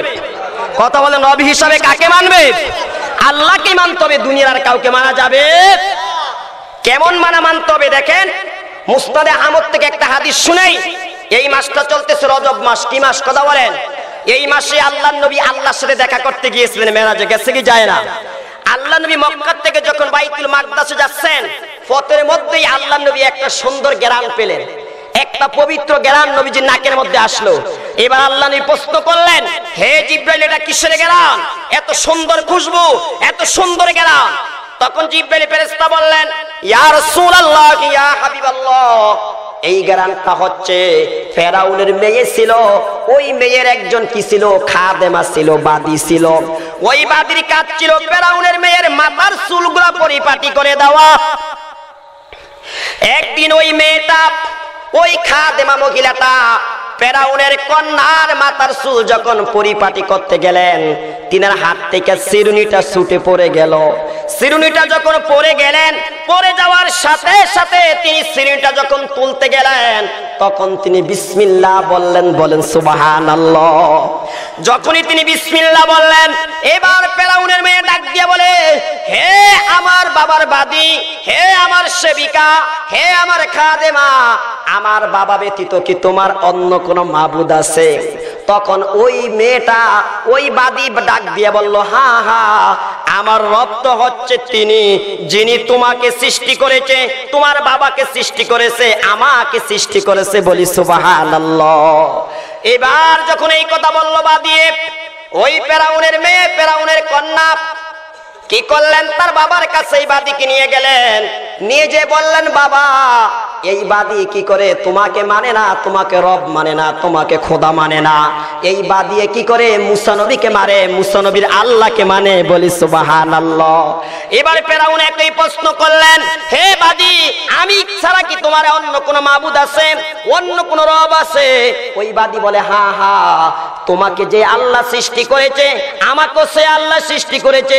কথা বলেন, রব হিসাবে কাকে মানবে? আল্লাহকে মানতে হবে, দুনিয়ার আর কাউকে মানা যাবে? কেমন মানতে হবে দেখেন, মুসনাদে আহমদ থেকে একটা হাদিস শুনাই। এই মাসটা চলতেছে রজব মাস। কি মাস? কথা বলেন। এই মাসে আল্লাহর নবী আল্লাহর সাথে দেখা করতে গিয়েছিলেন মেরাজে। গেছে কি যায় না? আল্লাহ নবী মক্কা থেকে যখন বাইতুল মাকদাসে যাচ্ছেন, পথের মধ্যেই আল্লাহ নবী একটা সুন্দর ঘ্রাণ পেলেন, একটা পবিত্র ঘ্রাণ নবীজির নাকের মধ্যে আসলো। এবার আল্লাহ নবী প্রশ্ন করলেন, হে জিবরাইল, এটা কিসের ঘ্রাণ? এত সুন্দর খুশবু, এত সুন্দর ঘ্রাণ। তখন জিবরাইল ফেরেশতা বললেন, ইয়া রাসূলুল্লাহ, ইয়া হাবিবাল্লাহ, এই ঘ্রাণটা হচ্ছে ফেরাউনের মেয়ে ছিল, ওই মেয়ের একজন কি ছিল? খাদেমা ছিল, বাদী ছিল। ওই বাদীর কাজ ছিল ফেরাউনের মেয়ের মাথার চুলগুলা পরিপাটি করে দেওয়া। একদিন ওই মেয়েটা, ওই খাদেমা মহিলাটা ফেরাউনের কন্যার মাথার চুল যখন পরিপাটি করতে গেলেন, তিনার হাত থেকে চিরুনিটা ছুটে পড়ে গেল। চিরুনিটা যখন পড়ে গেলেন, পড়ে যাওয়ার সাথে সাথে তিনি চিরুনিটা যখন তুলতে গেলেন, তখন তিনি বিসমিল্লাহ বললেন। বলেন সুবহানাল্লাহ। যখনই তিনি বিসমিল্লাহ বললেন, এবার ফেরাউনের মেয়ে ডাক দিয়ে বলে, হে আমার বাবার বাদী, হে আমার সেবিকা, হে আমার খাদেমা, আমার বাবা ব্যতীত কি তোমার অন্য কোনো মাবুদ আছে? তখন ওই মেয়েটা, ওই বাদী ডাক দিয়ে বলল, হ্যাঁ হ্যাঁ, আমার রব তো হচ্ছে তিনি, যিনি তোমাকে সৃষ্টি করেছে, তোমার বাবাকে সৃষ্টি করেছে, আমাকে সৃষ্টি করেছে। বলি সুবহানাল্লাহ। এবার যখন এই কথা বলল বাদী, ওই ফেরাউনের মেয়ে, ফেরাউনের কন্যা কি করলেন? তার বাবার কাছে এই বাদীকে নিয়ে গেলেন, নিয়ে যে বললেন, বাবা, এই বাদী কি করে? তোমাকে মানে না, তোমাকে রব মানে না, তোমাকে খোদা মানে না। এই বাদী কি করে? মুসা নবীকে মারে, মুসা নবীর আল্লাহকে মানে। বলি সুবহানাল্লাহ। এবার ফেরাউন একই প্রশ্ন করলেন, হে বাদী, আমি ছাড়া কি তোমার অন্য কোনো মাবুদ আছে, অন্য কোনো রব আছে? ওই বাদী বলে, হ্যাঁ হ্যাঁ, তোমাকে যে আল্লাহ সৃষ্টি করেছে, আমাকেও সে আল্লাহ সৃষ্টি করেছে,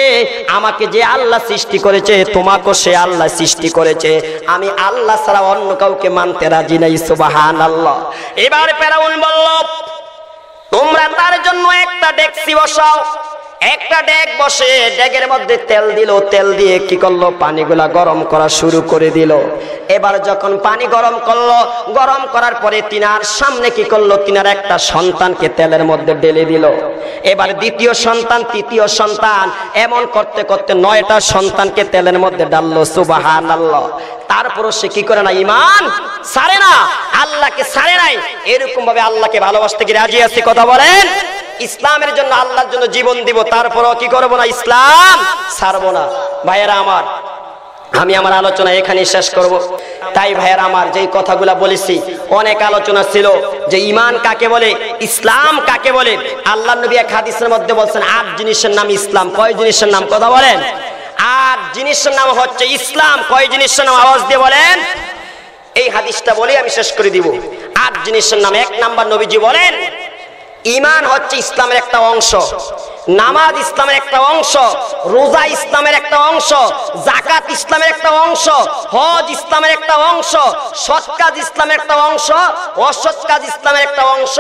আমাকে যে আল্লাহ সৃষ্টি করেছে, তোমাকেও সে আল্লাহ সৃষ্টি করেছে। আমি আল্লাহ ছাড়া অন্য কাউকে মানতে রাজি নাই। সুবহানাল্লাহ। এবার ফেরাউন বলল, তোমরা তার জন্য একটা ডেকসি বসাও। একটা ডেক বসে, ডেকের মধ্যে তেল দিল, তেল দিয়ে কি করলো? পানিগুলা গরম করা শুরু করে দিল। এবার যখন পানি গরম করলো, গরম করার পরে তিনার সামনে কি করলো? তিনার একটা সন্তানকে তেলের মধ্যে ঢেলে দিল। এবার দ্বিতীয় সন্তান, তৃতীয় সন্তান, এমন করতে করতে 9টা সন্তানকে তেলের মধ্যে ডাললো। সুবহানাল্লাহ। তারপরও সে কি করে না? ঈমান ছাড়ে না, আল্লাহকে ছাড়ে নাই। এরকম ভাবে আল্লাহকে ভালোবাসতে কি রাজি আছে? কথা বলেন। ইসলামের জন্য, আল্লাহর জন্য জীবন দিব, তারপরও কি করবো না? ইসলাম ছাড়বো না। ভাইয়েরা আমার, আমি আমার আলোচনা এখানে শেষ করব। তাই ভাইয়েরা আমার, যেই কথাগুলা বলেছি, অনেক আলোচনা ছিল যে ঈমান কাকে বলে, ইসলাম কাকে বলে। আল্লাহর নবী এক হাদিসের মধ্যে বলছেন 8 জিনিসের নাম ইসলাম। কয় জিনিসের নাম? কথা বলেন। 8 জিনিসের নাম হচ্ছে ইসলাম। কয় জিনিসের নাম? আওয়াজ দিয়ে বলেন। এই হাদিসটা বলে আমি শেষ করে দিব। 8 জিনিসের নাম। 1 নাম্বার, নবীজি বলেন, ঈমান হচ্ছে ইসলামের একটা অংশ, নামাজ ইসলামের একটা অংশ, রোজা ইসলামের একটা অংশ, যাকাত ইসলামের একটা অংশ, হজ ইসলামের একটা অংশ, সৎ কাজ ইসলামের একটা অংশ, অসৎ কাজ ইসলামের একটা অংশ,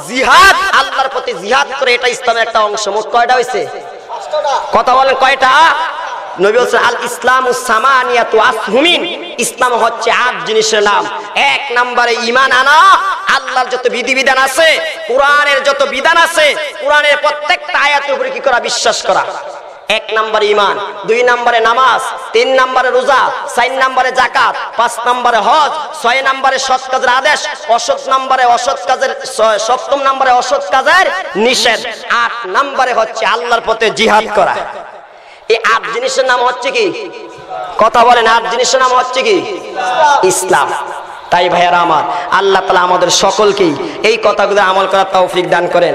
জিহাদ, আল্লাহর পথে জিহাদ করে, এটা ইসলামের একটা অংশ। মোট কয়টা হয়েছে? কথা বলেন, কয়টা? নবী বলেছেন, আল ইসলামু সামানিয়াতু আসহুমিন, ইসলাম হচ্ছে 8 জিনিসের নাম। 1 নম্বরে ঈমান আনা, আল্লাহর যত বিধিবিধান আছে, কোরআনের যত বিধান আছে, কোরআনের প্রত্যেকটা আয়াতের উপরে কি করা? বিশ্বাস করা। 1 নম্বরে ঈমান, 2 নম্বরে নামাজ, 3 নম্বরে রোজা, 4 নম্বরে যাকাত, 5 নম্বরে হজ, 6 নম্বরে সৎ কাজের আদেশ, অসৎ নম্বরে অসৎ কাজের, 7ম নম্বরে অসৎ কাজের নিষেধ, 8 নম্বরে হচ্ছে আল্লাহর পথে জিহাদ করা। এই 8 জিনিসের নাম হচ্ছে কি? কথা বলেন। 8 জিনিসের নাম হচ্ছে কি? ইসলাম। তাই ভাইয়ারা আমার, আল্লাহ তাআলা আমাদের সকলকেই এই কথাগুলো আমল করার তৌফিক দান করেন।